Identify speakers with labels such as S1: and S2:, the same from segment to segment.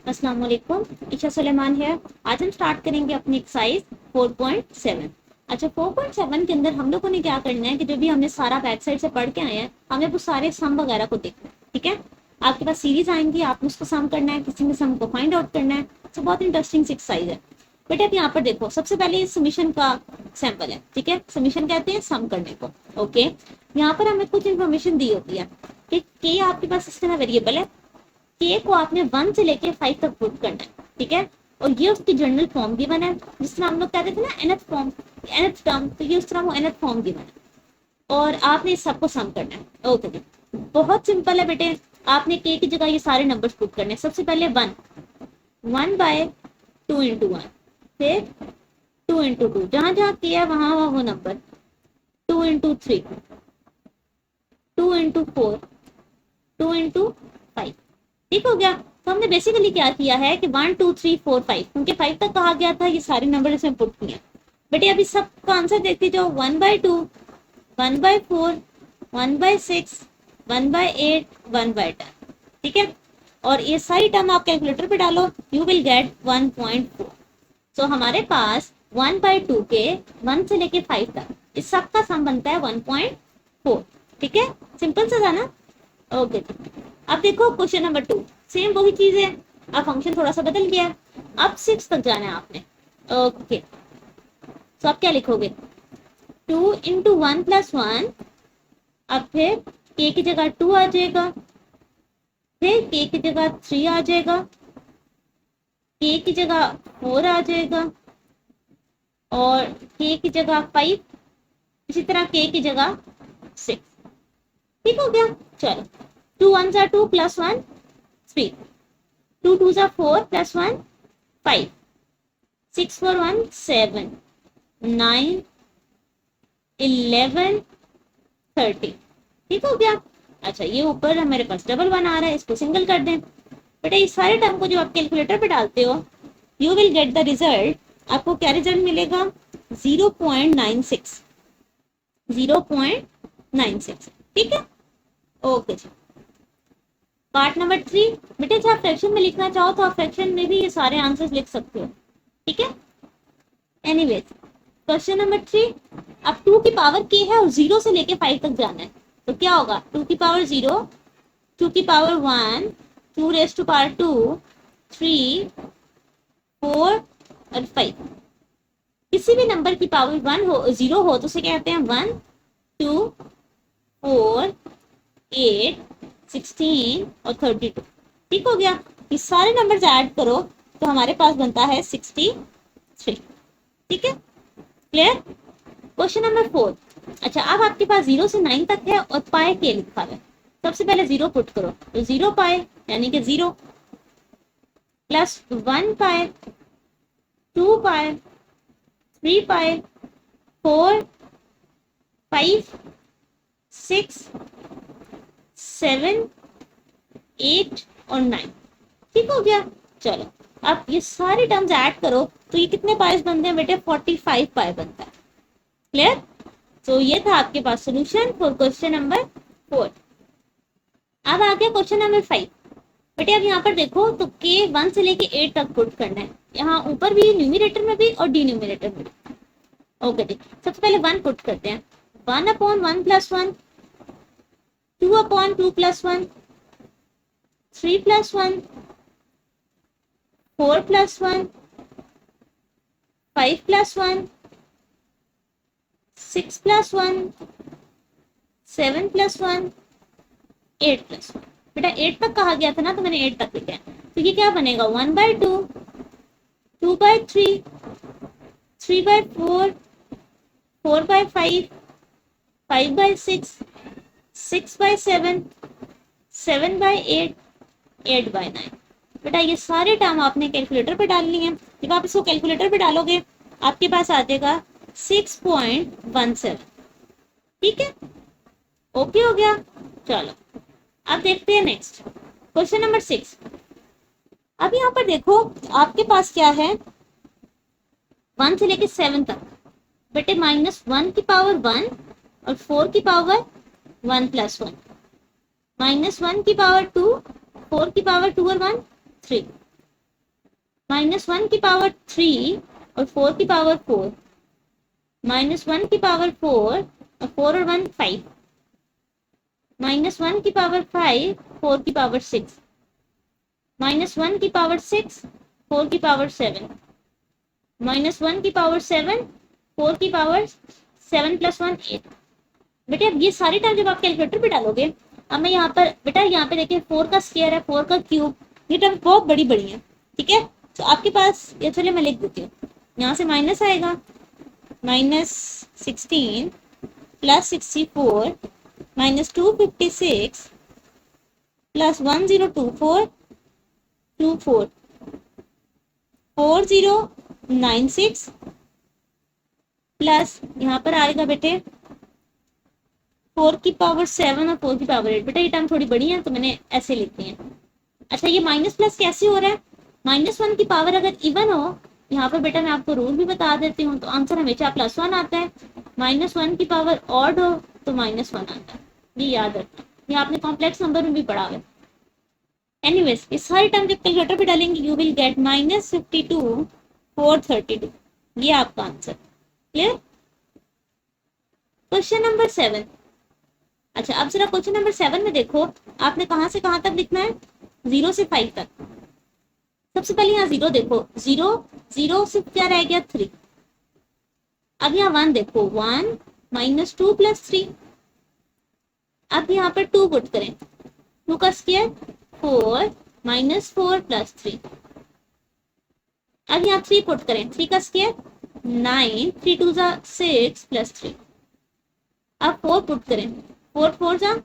S1: अस्सलाम वालेकुम, ईशा सुलेमान है। आज हम स्टार्ट करेंगे अपनी एक्सरसाइज 4.7। अच्छा, 4.7 के अंदर हम लोगों ने क्या करना है कि जो भी हमने सारा बैक साइड से पढ़ के आए हैं, हमें वो सारे सम वगैरह को देखना है। ठीक है, आपके पास सीरीज आएंगी, आपने उसको सम करना है, किसी में सम को फाइंड आउट करना है। तो बहुत इंटरेस्टिंग सी एक्सरसाइज है। बेटा अब यहाँ पर देखो, सबसे पहले ये समीशन का सैंपल है। ठीक है, समीशन कहते हैं सम करने को। ओके, यहाँ पर हमें कुछ इन्फॉर्मेशन दी होती है कि के आपके पास इस तरह वेरिएबल है। के को आपने 1 से लेके 5 तक पुट करना है। ठीक है, और ये उसकी जनरल फॉर्म गिवन है, जिस तरह हम लोग कहते थे ना nth फॉर्म, nth टर्म, तो ये उस तरह वो nth फॉर्म गिवन है और आपने इस सबको सम करना है। ओके जी, बहुत सिंपल है बेटे। आपने के की जगह ये सारे नंबर्स पुट करने हैं। सबसे पहले 1/2 × 1, फिर 2 × 2, जहां जहां के है वहां वहां वो नंबर, 2 × 3, 2 × 4, 2 × 5। ठीक हो गया। तो हमने बेसिकली क्या किया है कि 1 2 3 4 5, क्योंकि 5 तक कहा गया था, ये सारे नंबर इसमें पुट किए। बेटे अभी सबका आंसर देखते जाओ। 1/2, 1/4, 1/6, 1/8, 1/10। ठीक है, और ये सारी टर्म आप कैलकुलेटर पे डालो, यू विल गेट 1.4। सो हमारे पास 1/2 के 1 से लेके 5 तक इस सब का सम बनता है 1.4। ठीक है, सिंपल सा था ना। ओके, अब देखो क्वेश्चन नंबर 2, सेम वही चीज है, अब फंक्शन थोड़ा सा बदल गया। अब 6 तक जाना है आपने। ओके, तो आप क्या लिखोगे? 2 × 1 + 1। अब फिर के की जगह 2 आ जाएगा, फिर के की जगह 3 आ जाएगा, के की जगह 4 आ जाएगा, और के की जगह 5, इसी तरह के की जगह 6। ठीक हो गया। चलो, 2 1s are 2 + 1 3, 2 2s are 4 + 1 5, 6 4 1 7, 9 11 13। ठीक हो गया। अच्छा, ये ऊपर हमारे पास डबल 1 आ रहा है, इसको सिंगल कर दें। बेटा इस सारे टर्म को जो आप कैलकुलेटर पे डालते हो, you will get the result. आपको क्या रिजल्ट मिलेगा? 0.96, 0.96। ठीक है, ओके जी। पार्ट नंबर 3, बेटे जब फ्रैक्शन में लिखना चाहो तो आप फ्रैक्शन में भी ये सारे आंसर्स लिख सकते हो। ठीक है, एनीवेज क्वेश्चन नंबर 3, अब 2 की पावर के है और 0 से लेके 5 तक जाना है, तो क्या होगा? 2 की पावर 0, 2 की पावर 1, 2 2, 3 4 और 5। किसी भी नंबर की पावर 1 हो, 0 हो, तो उसे कहते हैं 1 2 4 8 16 और 32। ठीक हो गया। ये सारे नंबर्स ऐड करो तो हमारे पास बनता है 63। ठीक है, क्लियर। क्वेश्चन नंबर 4, अच्छा अब आपके पास 0 से 9 तक है और पाए के लिखा है। सबसे पहले 0 पुट करो, तो 0 पाए यानी कि 0, प्लस 1 पाए, 2 पाए, 3 पाए, 4 5 6 7 8 और 9। ठीक हो गया। चलो, अब ये सारे टर्म्स ऐड करो तो ये कितने पाइस बनते हैं बेटे? 45 पाई बनता है। क्लियर। तो ये था आपके पास सोल्यूशन फॉर क्वेश्चन नंबर 4। अब आ गया क्वेश्चन नंबर 5। बेटे अब यहाँ पर देखो, तो के 1 से लेके 8 तक पुट करना है, यहाँ ऊपर भी, न्यूमिनेटर में भी और डिनोमिनेटर में भी। ओके जी, सबसे पहले 1 पुट करते हैं। 1/1 + 1, 2/2 + 1, 3 + 1, 4 + 1, 5 + 1, 6 + 1, 7 + 1, 8 + 1। बेटा 8 तक कहा गया था ना, तो मैंने 8 तक लिखा है। तो ये क्या बनेगा? 1/2, 2/3, 3/4, 4/5, 5/6, 6/7, 7/8, 8/9। बेटा ये सारे टर्म आपने कैलकुलेटर पे डालनी है। जब आप इसको कैलकुलेटर पे डालोगे आपके पास आ जाएगा 6.17। ठीक है, ओके हो गया। चलो, अब देखते हैं नेक्स्ट क्वेश्चन नंबर 6। अब यहाँ पर देखो, आपके पास क्या है? 1 से लेके 7 तक। बेटे -1 की पावर 1 और 4 की पावर 1 + 1, -1 की पावर 2, 4 की पावर 2 और 1 3, -1 की पावर 3 और 4 की पावर 4, -1 की पावर 4 और 4 और 1 5, -1 की पावर 5 4 की पावर 6, -1 की पावर 6 4 की पावर 7, -1 की पावर 7 4 की पावर 7 + 1 8। बेटे अब ये सारे टर्म जब आप कैलकुलेटर पे डालोगे, अब मैं यहाँ पर बेटा यहाँ पे देखिए 4 का स्क्वायर है, 4 का क्यूब, ये टर्म बहुत बड़ी बड़ी है, ठीक है। तो आपके पास ये, चलिए मैं लिख देती हूँ, यहाँ से माइनस आएगा, -16 + 64 -256 + 1024 24 4096 प्लस यहाँ पर आएगा बेटे 4 की पावर 7 और 4 की पावर 8। बेटा ये टर्म थोड़ी बड़ी है तो मैंने ऐसे लिखी है। अच्छा ये माइनस प्लस कैसे हो रहा है? -1 की पावर अगर इवन हो, यहाँ पर बेटा मैं आपको रूल भी बता देती हूँ, तो आंसर हमेशा +1 आता है। -1 की पावर ऑड हो तो -1 आता है, ये याद रखना, ये आपने कॉम्प्लेक्स नंबर में भी पढ़ा है। एनीवेज इस सारी टर्म जब कैलकुलेटर पे डालेंगे यू विल गेट -52 432, ये आपका आंसर। क्लियर? Question number 7। अच्छा अब जरा क्वेश्चन नंबर 7 में देखो, आपने कहां से कहां तक लिखना है, 0 से 5 तक। सबसे पहले यहाँ 0 देखो, 0 0 से क्या रह गया 3। अब यहाँ 1 देखो, 1 -2 + 3। अब यहाँ पर 2 पुट करें, 2 का स्क्वायर 4 -4 + 3। अब यहाँ 3 पुट करें, 3 का स्क्वायर 9, 3 2 6 + 3। अब 4 पुट करें, 4 4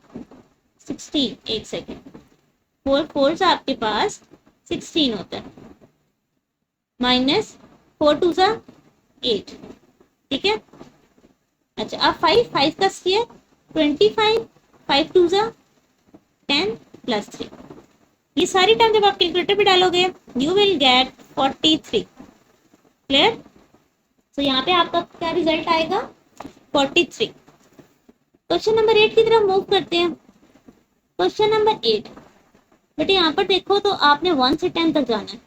S1: 16, एक सेकेंड, 4 4 आपके पास 16 होता है, -4 2 8, ठीक है। अच्छा अब 5 का स्क्वायर 25, 5 2 10 + 3। ये सारी टर्म जब आप कैलकुलेटर पे डालोगे यू विल गेट 43। क्लियर? तो यहाँ पे आपका क्या रिजल्ट आएगा, 43। क्वेश्चन नंबर 8 की तरफ मूव करते हैं। क्वेश्चन नंबर 8 बेटे यहाँ पर देखो तो आपने 1 से 10 तक जाना है।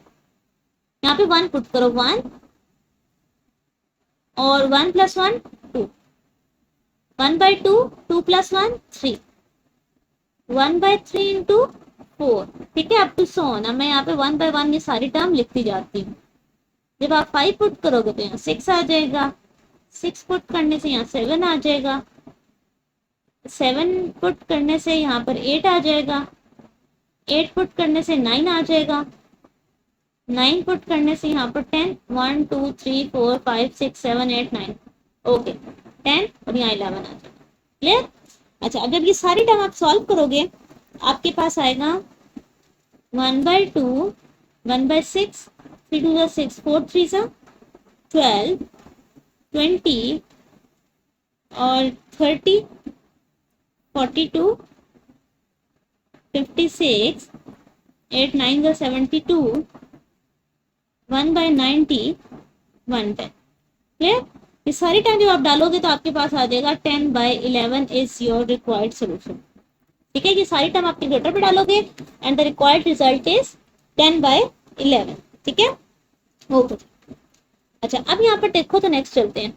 S1: यहाँ पे 1 पुट करो, 1 और 1 + 1 2, 1/2 2 + 1 3, 1/3 × 4, ठीक है, अप टू सो ऑन। अब मैं यहाँ पे 1 by 1 ये सारी टर्म लिखती जाती हूँ। जब आप 5 पुट करोगे तो यहाँ 6 आ जाएगा, 6 पुट करने से यहाँ 7 आ जाएगा, 7 पुट करने से यहाँ पर 8 आ जाएगा, 8 पुट करने से 9 आ जाएगा, 9 पुट करने से यहाँ पर 10, 1 2 3 4 5 6 7 8 9, ओके 10 और यहाँ 11 आ जाएगा। क्लियर? अच्छा अगर ये सारी टर्म आप सॉल्व करोगे आपके पास आएगा 1/2, 1/6, 3 2 6, 4 3 12, 20 और 30, 42, 56, 8 9 72, 1/90, 110। क्लियर? ये सारी टाइम जब आप डालोगे तो आपके पास आ जाएगा 10/11 इज योर रिक्वायर्ड सोल्यूशन। ठीक है, ये सारी टर्म आप कैलकुलेटर पे डालोगे and the required result is 10/11। ठीक है, ओके। अच्छा अब यहाँ पर देखो तो नेक्स्ट चलते हैं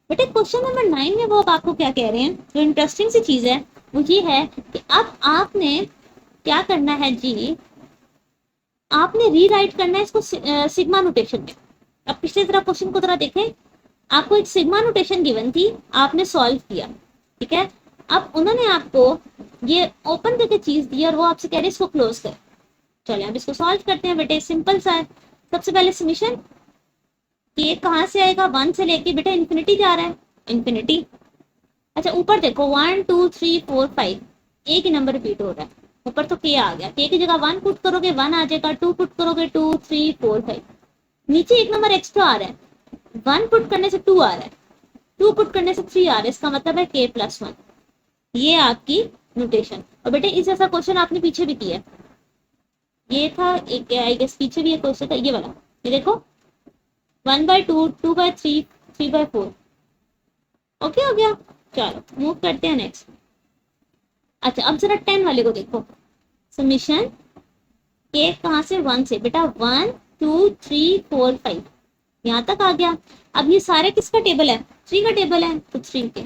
S1: बेटे। क्वेश्चन नंबर 9 में वो आपको क्या कह रहे हैं, जो इंटरेस्टिंग सी चीज है वो ये है कि अब आपने क्या करना है जी, आपने रीराइट करना है इसको सिग्मा नोटेशन में। अब पिछले तरह क्वेश्चन को जरा देखें, आपको एक सिग्मा नोटेशन गिवन थी, आपने सॉल्व किया, ठीक है। अब उन्होंने आपको ये ओपन करके चीज दी और वो आपसे कह रहे इसको क्लोज कर। चलिए अब इसको सॉल्व करते हैं बेटे, सिंपल सा है। सबसे पहले समीशन, ये कहाँ से आएगा, 1 से लेके बेटा इन्फिनिटी जा रहा है, इन्फिनिटी। अच्छा ऊपर देखो 1 2 3 4 5, एक ही नंबर रिपीट हो रहा है, ऊपर तो के आ गया, के की जगह 1 पुट करोगे 1 आ जाएगा, 2 पुट करोगे 2 3 4 5, नीचे एक नंबर एक्स्ट्रा आ रहा है, 1 पुट करने से 2 आ रहा है, 2 पुट करने से 3 आ रहा है, इसका मतलब है k + 1। ये आपकी नोटेशन। और बेटे इस जैसा क्वेश्चन आपने पीछे भी किया है, ये था एक, आई गेस पीछे भी एक क्वेश्चन था ये वाला, ये देखो 1/2 2/3 3/4। ओके हो गया, चलो मूव करते हैं नेक्स्ट। अच्छा अब जरा 10 वाले को देखो, समीशन के कहाँ से, 1 से बेटा, 1 2 3 4 5, यहाँ तक आ गया। अब ये सारे किसका टेबल है? 3 का टेबल है, तो 3 के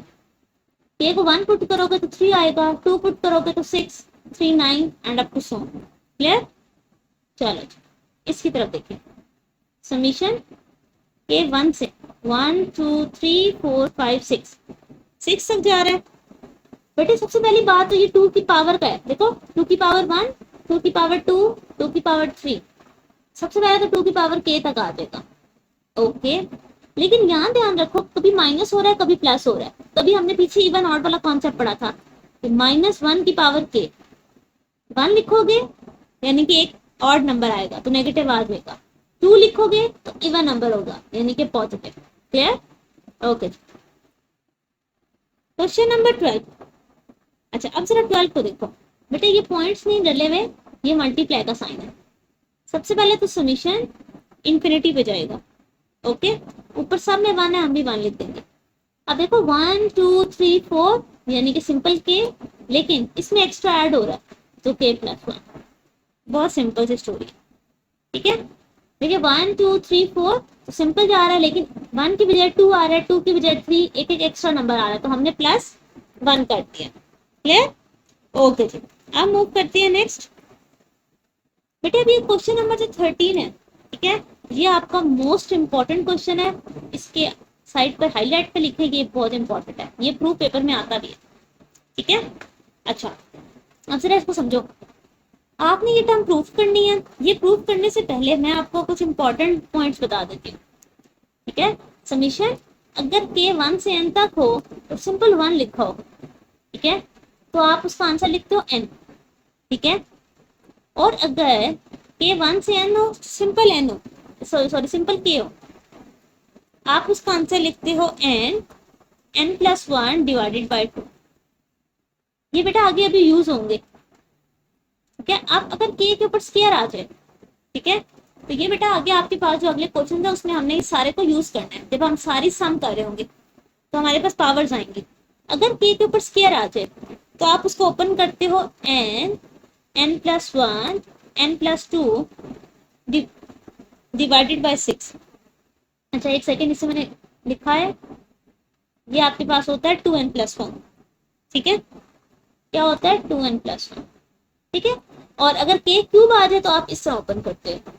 S1: k को 1 पुट करोगे तो 3 आएगा, 2 पुट करोगे तो 6, 3 9 and up to so. Clear? चलो इसकी तरफ देखिए, समीशन के 1 से 1 2 3 4 5 6 तक जा रहा है। बेटे सबसे पहली बात तो ये 2 की पावर का है, देखो 2 की पावर 1, 2 की पावर 2, 2 की पावर 3, सबसे पहले तो 2 की पावर k तक आ जाएगा। ओके, लेकिन यहाँ ध्यान रखो, कभी माइनस हो रहा है कभी प्लस हो रहा है। कभी हमने पीछे इवन ऑड वाला कॉन्सेप्ट पढ़ा था कि -1 की पावर k, 1 लिखोगे यानी कि एक ऑड नंबर आएगा तो नेगेटिव आ जाएगा, 2 लिखोगे तो इवन नंबर होगा यानी कि positive. Clear? Okay, question number 12। अच्छा अब जरा 12 को देखो बेटे, ये पॉइंट्स नहीं डले हुए, ये मल्टीप्लाई का साइन है। सबसे पहले तो समीशन इंफिनिटी पे जाएगा। ओके, ऊपर सब में 1 है, हम भी 1 लिख देंगे। अब देखो 1 2 3 4 यानी कि सिंपल के, लेकिन इसमें एक्स्ट्रा ऐड हो रहा है तो k + 1। बहुत सिंपल सी स्टोरी, ठीक है। देखिए 1 2 3 4 तो सिंपल जा रहा है, लेकिन 1 की बजाय 2 आ रहा है, 2 की बजाय 3, एक एक एक्स्ट्रा नंबर आ रहा है तो हमने +1 कर दिया। क्लियर? ओके जी, अब मूव करते हैं नेक्स्ट। बेटे अभी क्वेश्चन नंबर जो 13 है, ठीक है, ये आपका मोस्ट इंपॉर्टेंट क्वेश्चन है। इसके साइड पर हाईलाइट पे लिखेंगे, बहुत इंपॉर्टेंट है, ये प्रूफ पेपर में आता भी है। ठीक है, अच्छा अब जरा इसको समझो। आपने ये टर्म प्रूफ करनी है। ये प्रूफ करने से पहले मैं आपको कुछ इंपॉर्टेंट पॉइंट्स बता देती हूँ। ठीक है, समीशन अगर k 1 से n तक हो तो सिंपल 1 लिखा हो, ठीक है, तो आप उसका आंसर लिखते हो n। ठीक है, और अगर k 1 से n हो, सिंपल n हो, सॉरी सिंपल k हो, आप उसका आंसर लिखते हो n + 1 डिवाइडेड बाय 2। ये बेटा आगे अभी यूज होंगे। ठीक है, आप अगर k के ऊपर स्क्वायर आ जाए, ठीक है, तो ये बेटा आगे आपके पास जो अगले क्वेश्चन है उसमें हमने इस सारे को यूज करना है। जब हम सारी सम कर रहे होंगे तो हमारे पास पावर्स आएंगी। अगर k के ऊपर स्क्वायर आ जाए तो आप उसको ओपन करते हो n + 1 n + 2 डिवाइडेड बाय 6। अच्छा एक सेकेंड, इसे मैंने लिखा है, ये आपके पास होता है 2n + 1। ठीक है, क्या होता है 2n + 1। ठीक है, और अगर k क्यूब आ जाए तो आप इससे ओपन करते हो।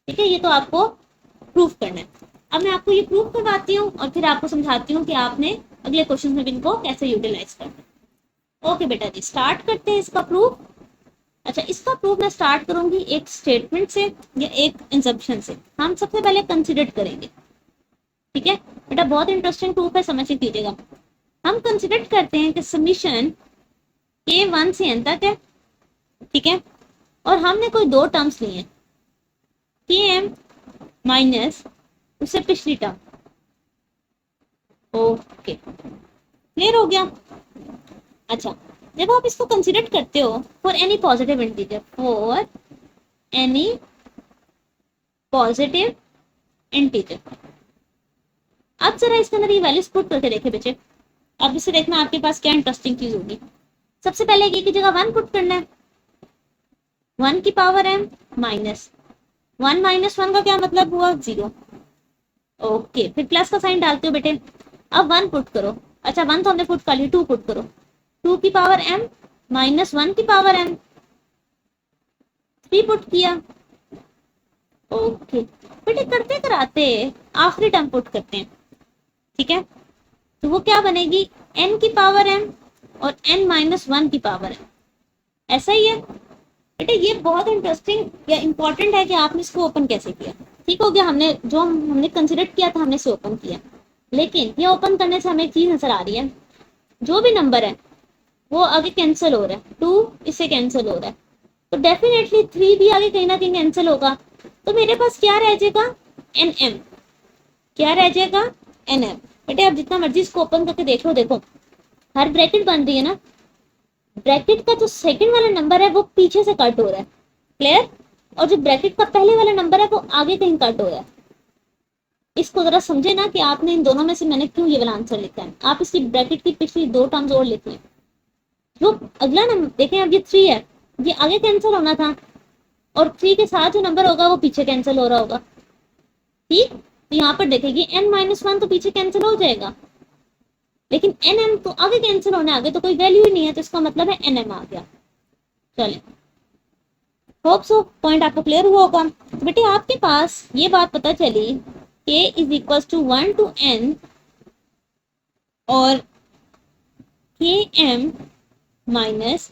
S1: ठीक है, ये तो आपको प्रूफ करना है। अब मैं आपको ये प्रूफ करवाती हूँ और फिर आपको समझाती हूँ कि आपने अगले क्वेश्चन में भी इनको कैसे यूटिलाइज करना है। ओके बेटा जी, स्टार्ट करते हैं इसका प्रूफ। अच्छा, इसका प्रूफ मैं स्टार्ट करूंगी एक स्टेटमेंट से या एक इंसम्पशन से। हम सबसे पहले कंसिडर करेंगे। ठीक है बेटा, बहुत इंटरेस्टिंग प्रूफ है, समझ के कीजिएगा। हम कंसिडर करते हैं कि समीशन k 1 से n तक है। ठीक है, और हमने कोई दो टर्म्स लिए हैं, km माइनस उससे पिछली टर्म। ओके, क्लियर हो गया। अच्छा, जब आप इसको कंसिडर करते हो for any positive integer, for any positive integer, अब जरा इसके अंदर ये वैल्यूज पुट करके देखे बच्चे। अब इसे देखना आपके पास क्या इंटरेस्टिंग चीज होगी। सबसे पहले की जगह 1 पुट करना है, 1 की पावर m माइनस 1 - 1 का क्या मतलब हुआ 0। ओके, फिर प्लस का साइन डालते हो बेटे। अब 1 पुट करो। अच्छा 1 तो हमने पुट कर लिया, 2 पुट करो, 2 की पावर m माइनस 1 की पावर m, 3 पुट किया। ओके बेटे, करते कराते आखिरी टर्म पुट करते हैं। ठीक है, तो वो क्या बनेगी, n की पावर m और n - 1 की पावर m। ऐसा ही है बेटे, ये बहुत इंटरेस्टिंग या इंपॉर्टेंट है कि आपने इसको ओपन कैसे किया। ठीक हो गया, हमने जो हमने कंसिडर किया था हमने इसे ओपन किया, लेकिन ये ओपन करने से हमें एक चीज नजर आ रही है, जो भी नंबर है वो आगे कैंसिल हो रहा है, 2 इससे कैंसिल हो रहा है, तो डेफिनेटली 3 भी आगे कहीं ना कहीं कैंसिल होगा। तो मेरे पास क्या रह जाएगा, nm। क्या रह जाएगा, nm। बेटे आप जितना मर्जी इसको ओपन करके देख लो, देखो हर ब्रैकेट बन रही है ना, ब्रैकेट का जो सेकंड वाला नंबर है वो पीछे से कट हो रहा है। क्लियर, और जो ब्रैकेट का पहले वाला नंबर है वो आगे कहीं कट हो रहा है। इसको जरा समझे ना कि आपने इन दोनों में से मैंने क्यों ये वाला आंसर लिखा है। आप इसकी ब्रैकेट की पिछली 2 टर्म्स और लिख लें। जो अगला नंबर देखें, अब ये 3 है, ये आगे कैंसिल होना था, और 3 के साथ जो नंबर होगा वो पीछे कैंसिल हो रहा होगा। ठीक, तो यहाँ पर देखेंगे n-1 तो पीछे कैंसिल हो जाएगा, लेकिन nm तो आगे कैंसिल होने, आगे तो कोई वैल्यू ही नहीं है, तो इसका मतलब है nm आ गया। चले, होप सो पॉइंट आपको क्लियर हुआ होगा। तो बेटे आपके पास ये बात पता चली k is equal to 1 to n और km माइनस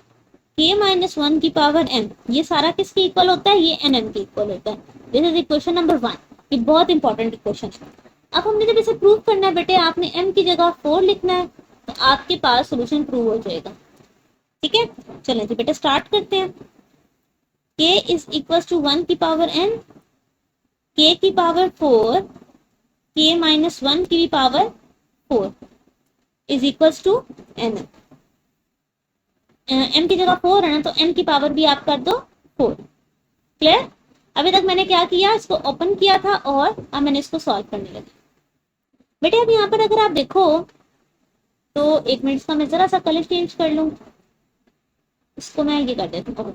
S1: k माइनस 1 की पावर m, ये सारा किसके इक्वल होता है? ये nm के इक्वल होता है। This is equation number 1। ये बहुत इंपॉर्टेंट इक्वेशन है। अब हमने जब इसे प्रूव करना है बेटे, आपने m की जगह 4 लिखना है, तो आपके पास सोल्यूशन प्रूव हो जाएगा। ठीक है, चलें जी बेटे स्टार्ट करते हैं। k इज इक्वल टू 1 की पावर n, k की पावर 4, k माइनस 1 की power 4 is equal to n। m की जगह 4 है ना, तो n की पावर भी आप कर दो 4। क्लियर? अभी तक मैंने क्या किया, इसको ओपन किया था और अब मैंने इसको सॉल्व करने लगी। बेटे अब यहाँ पर अगर आप देखो तो एक मिनट का मैं जरा सा कलर चेंज कर लूं, इसको मैं ये कर देती हूँ,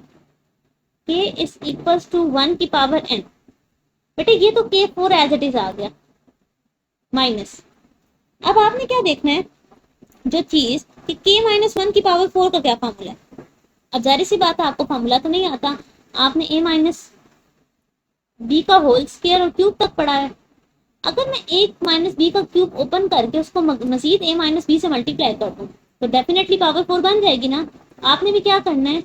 S1: k इज इक्वल टू 1 की पावर n। बेटे ये तो k4 एज इट इज आ गया माइनस। अब आपने क्या देखना है, जो चीज कि k माइनस 1 की पावर 4 का क्या फॉर्मूला है। अब जारी सी बात है आपको फॉर्मूला तो नहीं आता, आपने a माइनस बी का होल स्क्वायर और क्यूब तक पढ़ा है। अगर मैं a माइनस बी का क्यूब ओपन करके उसको मजीद a माइनस बी से मल्टीप्लाई कर दूं तो डेफिनेटली पावर 4 बन जाएगी ना। आपने भी क्या करना है,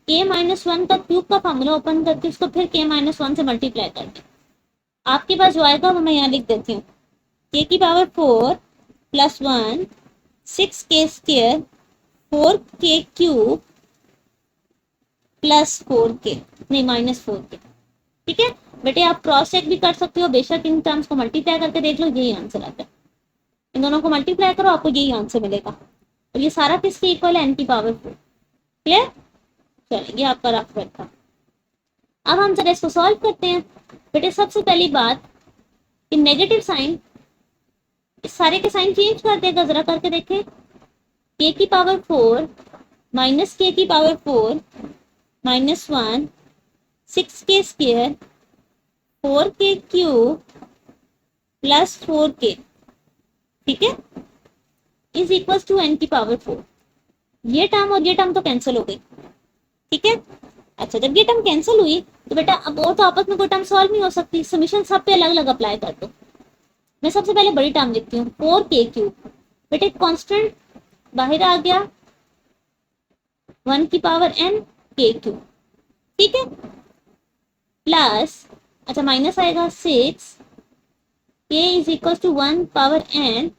S1: k माइनस 1 का क्यूब का फॉर्मूला ओपन करके उसको फिर k माइनस 1 से मल्टीप्लाई कर दें। आपके पास जो आएगा वो मैं यहाँ लिख देती हूँ, k की power 4 plus 1 6k square 4k cube plus 4k, नहीं माइनस 4k। ठीक है बेटे, आप क्रॉस चेक भी कर सकते हो, बेशक इन टर्म्स को मल्टीप्लाई करके देख लो, यही आंसर आता है। इन दोनों को मल्टीप्लाई करो, आपको यही आंसर मिलेगा। और ये सारा किसके इक्वल है? n की पावर 4। क्लियर? चलिए आपका रफ था। अब हम जरा इसको सॉल्व करते हैं। बेटे सबसे पहली बात, इन नेगेटिव साइन इस सारे के साइन चेंज कर देगा, जरा करके देखें। k की पावर 4 माइनस k की power 4 minus 1 6k square 4k cube plus 4k, ठीक है, इज इक्वल टू n की पावर 4। ये टर्म और ये टर्म तो कैंसिल हो गई। ठीक है, अच्छा जब ये टर्म कैंसिल हुई तो बेटा अब और तो आपस में कोई टर्म सॉल्व नहीं हो सकती, समीशन सब पे अलग अलग अप्लाई कर दो। मैं सबसे पहले बड़ी टर्म लिखती हूँ 4k क्यूब। बेटे कांस्टेंट बाहर आ गया 1 की पावर n k क्यूब, ठीक है, प्लस अच्छा माइनस आएगा 6 k is equal to 1 power n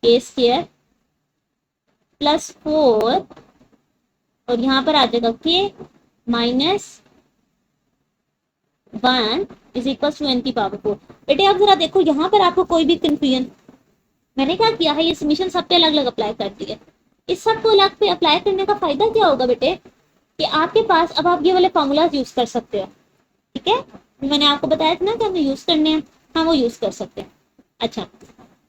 S1: k square plus 4 और यहाँ पर आ जाएगा k minus 1 is equal to n की पावर 4। बेटे अब जरा देखो यहाँ पर आपको कोई भी कंफ्यूजन, मैंने क्या किया है, ये समीशन सब पे अलग अलग अप्लाई कर दी है। इस सब को अलग पे अप्लाई करने का फायदा क्या होगा बेटे, कि आपके पास अब आप ये वाले फॉर्मूलाज यूज कर सकते हो। ठीक है, मैंने आपको बताया था ना कि हमें यूज करने हैं, हाँ वो यूज कर सकते हैं। अच्छा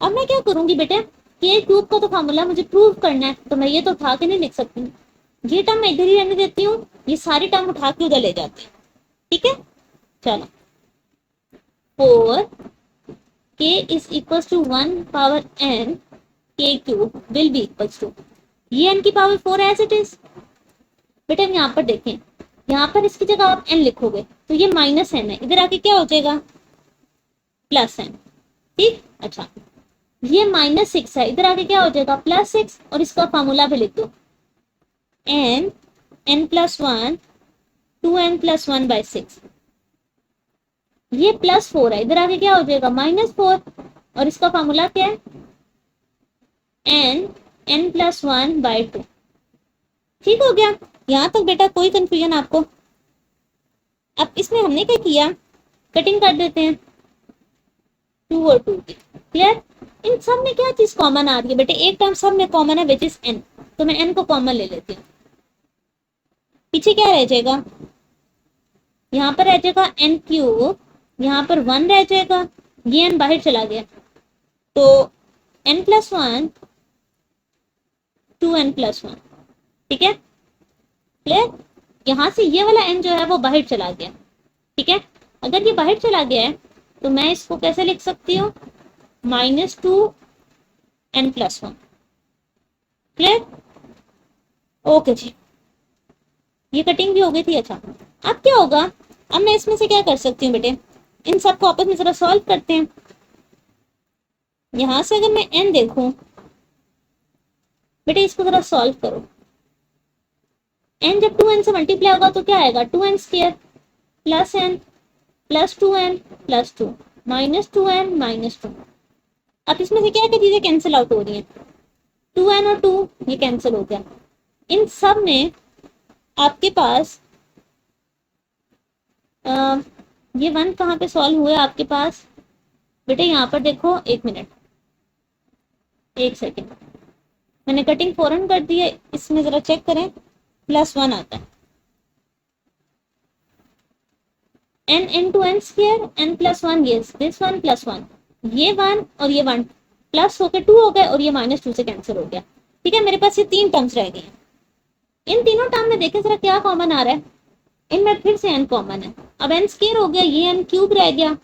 S1: अब मैं क्या करूंगी बेटे, k क्यूब का तो फॉर्मूला मुझे प्रूव करना है, तो मैं ये तो उठा के नहीं लिख सकती, ये टर्म मैं इधर ही रहने देती हूँ, ये सारी टर्म उठा के उधर ले जाती हूँ। ठीक है, चलो 4 k is equal to 1 power n k cube will be equal to ये n की पावर 4 एज इट इज। बेटे हम यहाँ पर देखें, यहाँ पर इसकी जगह आप n लिखोगे तो ये माइनस n है, इधर आके क्या हो जाएगा प्लस n। ठीक, अच्छा ये माइनस 6 है, इधर आके क्या हो जाएगा प्लस 6 और इसका फॉर्मूला भी लिख दो n plus 1 2n plus 1 by 6। ये प्लस 4 है, इधर आके क्या हो जाएगा माइनस 4 और इसका फॉर्मूला क्या है n प्लस 1 बाई 2। ठीक हो गया, यहां तक बेटा कोई कंफ्यूजन आपको? अब इसमें हमने क्या किया, कटिंग कर देते हैं 2 और 2 की। क्लियर? इन सब में क्या चीज कॉमन आ रही है बेटे, एक टर्म सब में कॉमन है विच इज n, तो मैं n को कॉमन ले लेती हूँ। पीछे क्या रह जाएगा, यहाँ पर रह जाएगा n क्यूब, यहाँ पर 1 रह जाएगा, ये n बाहर चला गया तो n प्लस 1 2n प्लस 1। ठीक है, क्लियर? यहाँ से ये वाला n जो है वो बाहर चला गया ठीक है। अगर ये बाहर चला गया है तो मैं इसको कैसे लिख सकती हूँ, -2n+1। क्लियर? ओके जी, ये कटिंग भी हो गई थी। अच्छा, अब क्या होगा, अब मैं इसमें से क्या कर सकती हूँ बेटे, इन सबको आपस में जरा सॉल्व करते हैं। यहां से अगर मैं n देखूं बेटे, इसको जरा सॉल्व करो। n जब 2n से मल्टीप्लाई होगा तो क्या आएगा, 2n² plus n plus 2n plus 2 -2n -2। अब इसमें से क्या क्या चीजें कैंसिल आउट हो रही हैं, 2n और 2 ये कैंसिल हो गया। इन सब में आपके पास ये 1 कहाँ पे सॉल्व हुआ है आपके पास बेटे, यहाँ पर देखो, 1 मिनट 1 सेकेंड, मैंने कटिंग फौरन कर दी है। इसमें जरा चेक करें, +1 आता है, n into n², n+1, yes this 1 +1, ये 1 और ये 1 प्लस होकर 2 हो गए और ये -2 से कैंसिल हो गया। ठीक है, मेरे पास ये 3 टर्म्स रह गए हैं। इन तीनों टर्म में देखें जरा क्या कॉमन आ रहा है, इनमें फिर से n कॉमन है। अब n² हो गया, ये n³ रह गया,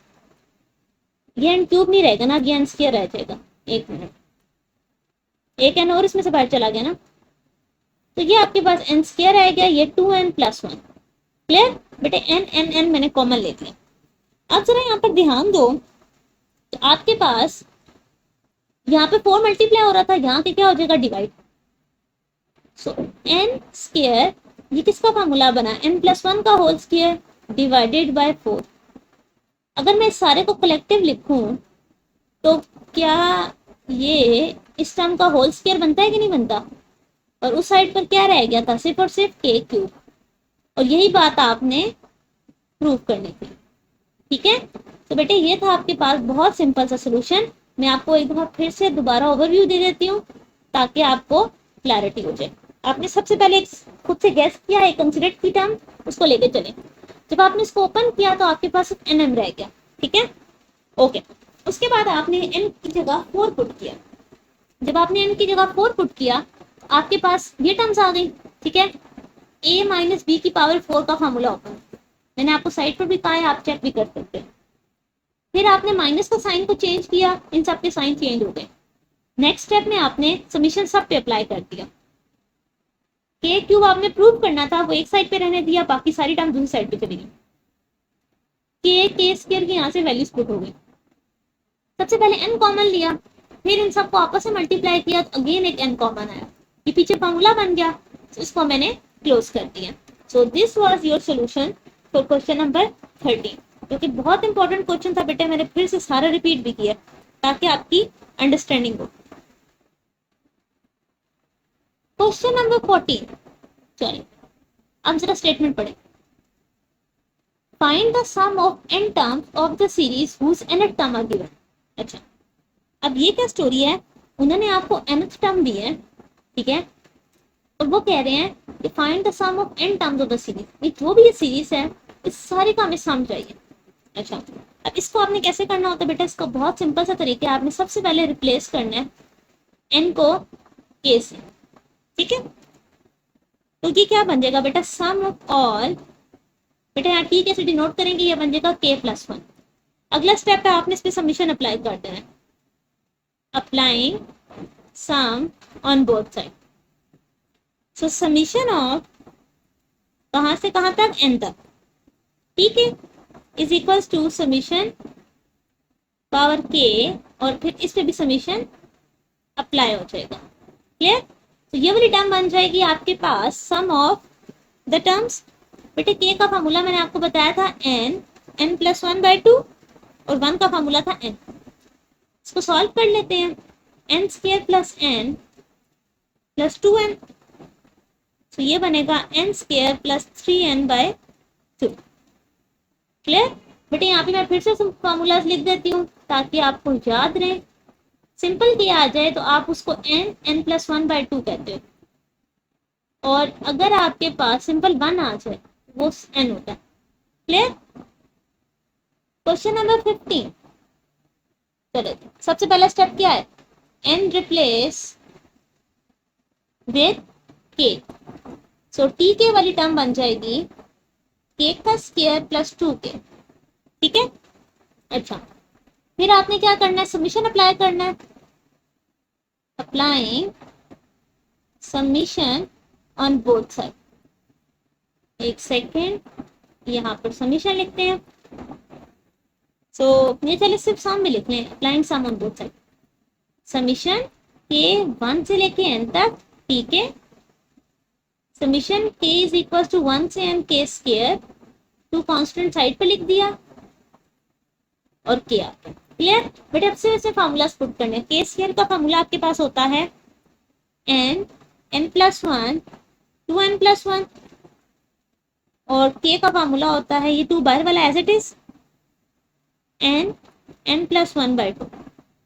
S1: ये n³ नहीं रहेगा ना, ये n² रह जाएगा। 1 मिनट, एक n और इसमें से बाहर चला गया ना, तो ये आपके पास n² रह गया, ये 2n+1। क्लियर बेटे, n मैंने कॉमन ले लिया। अब जरा यहाँ पर ध्यान दो, तो आपके पास यहाँ पे 4 मल्टीप्लाई हो रहा था, यहाँ पे क्या हो जाएगा, डिवाइड। सो n², ये किसका फार्मूला बना, n+1 का होल स्क्वायर डिवाइडेड बाय 4। अगर मैं इस सारे को कलेक्टिव लिखूं तो क्या ये इस टर्म का होल स्क्वायर बनता है कि नहीं बनता, और उस साइड पर क्या रह गया था, सिर्फ और सिर्फ k³। और यही बात आपने प्रूव करनी थी। ठीक है, तो बेटे ये था आपके पास बहुत सिंपल सा सोल्यूशन। मैं आपको एक दफा फिर से दोबारा ओवरव्यू दे देती हूँ ताकि आपको क्लैरिटी हो जाए। आपने सबसे पहले खुद से गैस किया, एक कंसीडर की टर्म, उसको लेके चले। जब आपने इसको ओपन किया तो आपके पास nm रह गया। ठीक है, ओके। उसके बाद आपने n की जगह 4 पुट किया। जब आपने n की जगह 4 पुट किया आपके पास ये टर्म्स आ गई। ठीक है, a - b की पावर 4 का फॉर्मूला ओपन, मैंने आपको साइड पर भी कहा है, आप चेक भी कर सकते हैं। फिर आपने माइनस का साइन को चेंज किया, इन सब के साइन चेंज हो गए। नेक्स्ट स्टेप में आपने समीशन सब पे अप्लाई कर दिया। k³ आपने प्रूव करना था, वो एक साइड पे रहने दिया, बाकी सारी टर्म दूसरी साइड पे चली गई। k² की यहाँ से वैल्यूज पुट हो गई। सबसे पहले n कॉमन लिया, फिर इन सबको आपस में मल्टीप्लाई किया, तो अगेन एक n कॉमन आया, ये पीछे फॉर्मूला बन गया, तो इसको मैंने क्लोज कर दिया। So this was your solution for question number 13, क्योंकि बहुत इंपॉर्टेंट क्वेश्चन था बेटे, मैंने फिर से सारा रिपीट भी किया ताकि आपकी अंडरस्टैंडिंग हो। क्वेश्चन नंबर 14, सॉरी, अब जरा स्टेटमेंट पढ़े। Find the sum of n terms of the series whose nth term are given. अच्छा, अब ये क्या स्टोरी है, उन्होंने आपको nth टर्म दी है, ठीक है, और वो कह रहे हैं कि find the sum of n terms of the series, ये जो भी ये सीरीज है इस सारे का हमें सम चाहिए। अच्छा, अब इसको आपने कैसे करना होता है बेटा, इसका बहुत सिंपल सा तरीका है, आपने सबसे पहले रिप्लेस करना है n को k से। ठीक है, तो ये क्या बन जाएगा बेटा, सम ऑफ ऑल, बेटा यहाँ t कैसे डिनोट करेंगे, ये बन जाएगा k+1। अगला स्टेप है आपने इस पे समीशन अप्लाई कर देना है, applying sum on both side. So summation of कहां से कहां तक, n तक, ठीक है, is equals to summation power k, और फिर इस पे भी समीशन अप्लाई हो जाएगा। क्लियर, तो ये वाली टर्म बन जाएगी आपके पास सम ऑफ द टर्म्स। बेटे k का फॉर्मूला मैंने आपको बताया था n+1/2, और 1 का फॉर्मूला था n। इसको सॉल्व कर लेते हैं, n² + n + 2n, तो ये बनेगा n² + 3n/2। क्लियर बेटे, यहाँ पे मैं फिर से फॉर्मूलाज लिख देती हूँ ताकि आपको याद रहे। सिंपल किया आ जाए तो आप उसको n+1/2 कहते हो, और अगर आपके पास सिंपल 1 आ जाए वो n होता है। क्लियर, क्वेश्चन नंबर 15, चलो सबसे पहला स्टेप क्या है, n replace with k, so tk वाली टर्म बन जाएगी के का स्क्वायर प्लस 2k, ठीक है। अच्छा, फिर आपने क्या करना है, समीशन अप्लाई करना है। Applying summation on both side. एक सेकेंड, यहाँ पर समीशन लिखते हैं। सो ये चलिए सिर्फ सम में लिख लें, applying sum on both side. Summation के 1 से लेके n तक, ठीक है। Summation k is equal to 1 से n k square, to constant side पे लिख दिया और k आ गया। क्लियर बेटा, अब से वैसे फार्मूलाज पुट करने। के स्क्वायर का फार्मूला आपके पास होता है n प्लस 1 2n प्लस 1, और k का फार्मूला होता है ये 2 बाहर वाला as it is n plus 1 by 2।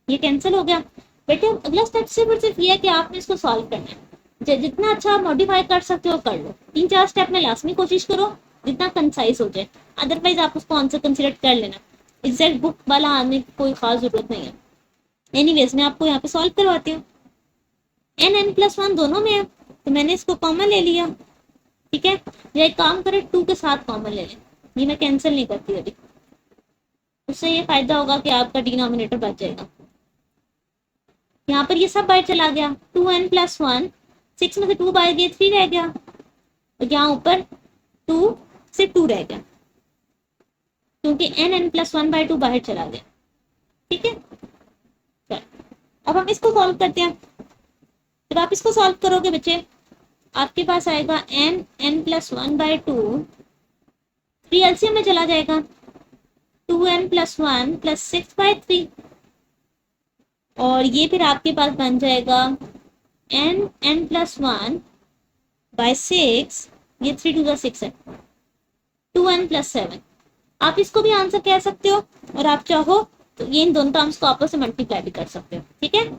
S1: ये कैंसिल हो गया बेटे। अगला स्टेप सिर्फ ये है कि आपने इसको सॉल्व करना है। जितना अच्छा आप मॉडिफाई कर सकते हो कर लो। 3-4 स्टेप में लास्ट में कोशिश करो जितना कंसाइज हो जाए, अदरवाइज आप उसको आंसर कंसिडर कर लेना। एग्जैक्ट बुक वाला आने की कोई खास जरूरत नहीं है। एनीवेज मैं आपको यहाँ पे सॉल्व करवाती हूँ। n प्लस 1 दोनों में है तो मैंने इसको कॉमन ले लिया, ठीक है। या एक काम करें 2 के साथ कॉमन ले लें, ये मैं कैंसिल नहीं करती अभी। उससे ये फायदा होगा कि आपका डिनोमिनेटर बच जाएगा। यहाँ पर ये सब बाहर चला गया, 2n प्लस 1, 6 में से 2 बाहर गए, 3 रह गया, और यहाँ ऊपर 2 से 2 रह गया क्योंकि n प्लस 1 बाई 2 बाहर चला गया, ठीक है। चल अब हम इसको सॉल्व करते हैं। जब आप इसको सॉल्व करोगे बच्चे, आपके पास आएगा n प्लस 1 बाई 2, 3 एलसीएम में चला जाएगा, 2n प्लस 1 प्लस 6 बाई 3, और ये फिर आपके पास बन जाएगा n प्लस 1 बाई 6, ये 3 टू 6 है, 2n प्लस 7। आप इसको भी आंसर कह सकते हो, और आप चाहो तो ये इन दोनों टर्म्स को आपस में मल्टीप्लाई भी कर सकते हो, ठीक है।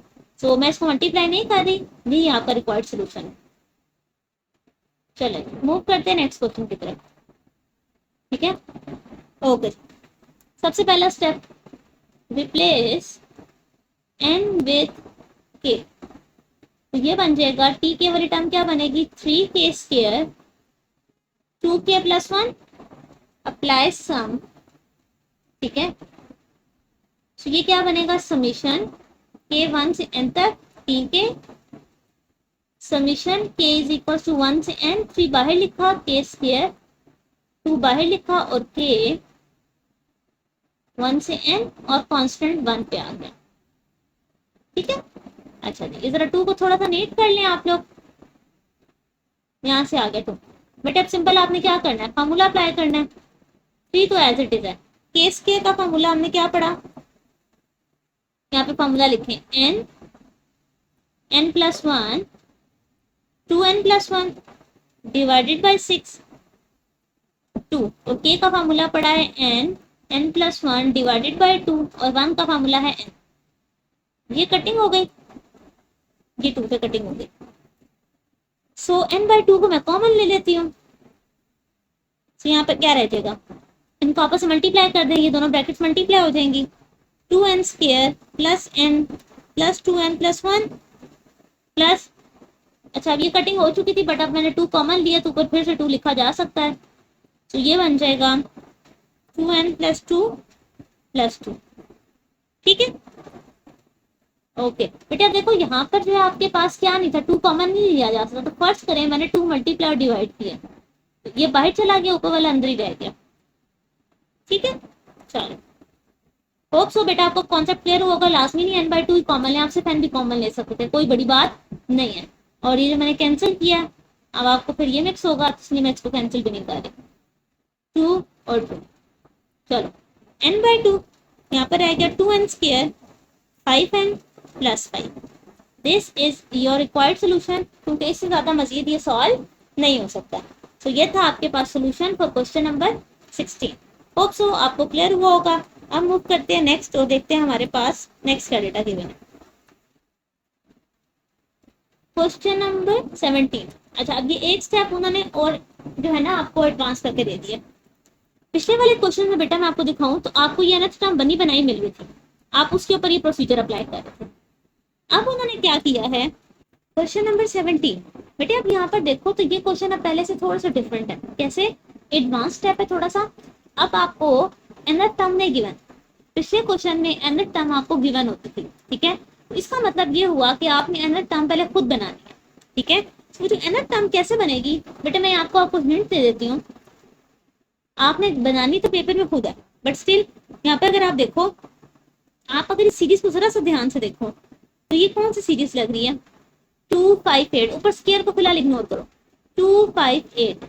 S1: सो मैं इसको मल्टीप्लाई नहीं कर रही, यही आपका रिक्वायर्ड सोल्यूशन है। चलिए मूव करते हैं नेक्स्ट क्वेश्चन की तरफ, ठीक है। ओके, सबसे पहला step, replace n with k। तो ये बन जाएगा t के वाली टर्म क्या बनेगी, 3k square 2k plus 1 apply sum, ठीक है। तो ये क्या बनेगा, समीशन k 1 से n तक tk, summation k is equal to 1 से n, 3 बाहर लिखा, k स्क्वायर 2 बाहर लिखा, और k 1 से n और कांस्टेंट 1 पे आ गया, ठीक है। अच्छा जी, जरा 2 को थोड़ा सा नीट कर लें आप लोग। यहाँ से आ गया 2 बेटा। अब सिंपल आपने क्या करना है, फार्मूला अप्लाई करना है। 3 तो एज इट इज है, के स्क्वायर का फार्मूला हमने क्या पढ़ा, यहाँ पे फार्मूला लिखें n plus 1 2n plus 1 divided by 6 2, और k का फार्मूला पड़ा है n प्लस 1 डिवाइडेड बाई 2, और 1 का फार्मूला है n। ये कटिंग हो गई, ये 2 पे कटिंग हो गई। सो n बाई 2 को मैं कॉमन ले लेती हूँ। सो यहाँ पर क्या रह जाएगा, इनको आपस में मल्टीप्लाई कर देंगे, दोनों ब्रैकेट्स मल्टीप्लाई हो जाएंगी, 2n square plus n plus 2n plus 1 plus, अच्छा अब ये कटिंग हो चुकी थी बट अब मैंने 2 कॉमन लिया तो ऊपर फिर से 2 लिखा जा सकता है। तो ये बन जाएगा 2n प्लस 2 प्लस 2, ठीक है। ओके बेटा देखो यहाँ पर जो है आपके पास क्या नहीं था, 2 कॉमन नहीं लिया जा सकता, तो फर्स्ट करें, मैंने 2 मल्टीप्लाई और डिवाइड किया, तो ये बाहर चला गया, ऊपर वाला अंदर ही रह गया, ठीक है। चलो होप सो बेटा आपको कॉन्सेप्ट क्लियर होगा। लास्ट में नहीं n बाई 2 ही कॉमन है, आप सिर्फ n भी कॉमन ले सकते थे, कोई बड़ी बात नहीं है। और ये जो मैंने कैंसिल किया, अब आपको फिर ये मिक्स होगा, इसलिए मैं इसको कैंसिल भी नहीं कर रही, 2 और 2। चलो n बाई 2 यहाँ पर रह गया 2n square 5n plus 5। This is your required solution, क्योंकि इससे ज्यादा मजीद ये सॉल्व नहीं हो सकता। तो ये था आपके पास solution for question number 16। Hope so आपको क्लियर हुआ होगा। अब मूव करते हैं नेक्स्ट और देखते हैं हमारे पास नेक्स्ट क्या डेटा गिवन है। Question number 17। अच्छा अब ये एक स्टेप उन्होंने और जो है ना आपको एडवांस करके दे दिया। पिछले वाले क्वेश्चन में बेटा मैं आपको दिखाऊं तो आपको ये नथ टर्म बनी बनाई मिल रही थी, आप उसके ऊपर ये प्रोसीजर अप्लाई कर रहे थे। अब उन्होंने क्या किया है, क्वेश्चन नंबर 17 बेटे अब यहाँ पर देखो तो ये क्वेश्चन अब पहले से थोड़ा सा डिफरेंट है। कैसे, एडवांस स्टेप है थोड़ा सा। अब आपको nth टर्म में गिवन, पिछले क्वेश्चन में nth टर्म आपको गिवन होती थी, ठीक है। तो इसका मतलब ये हुआ कि आपने nth टर्म पहले खुद बनानी है, ठीक है। तो जो nth टर्म कैसे बनेगी बेटा, मैं आपको हिंट दे देती हूँ। आपने बनानी तो पेपर में खुद है, बट स्टिल यहाँ पे अगर आप देखो, आप अगर इस सीरीज को जरा सा ध्यान से देखो तो ये कौन सी सीरीज लग रही है, 258। ऊपर स्केयर को फिलहाल इग्नोर करो, 258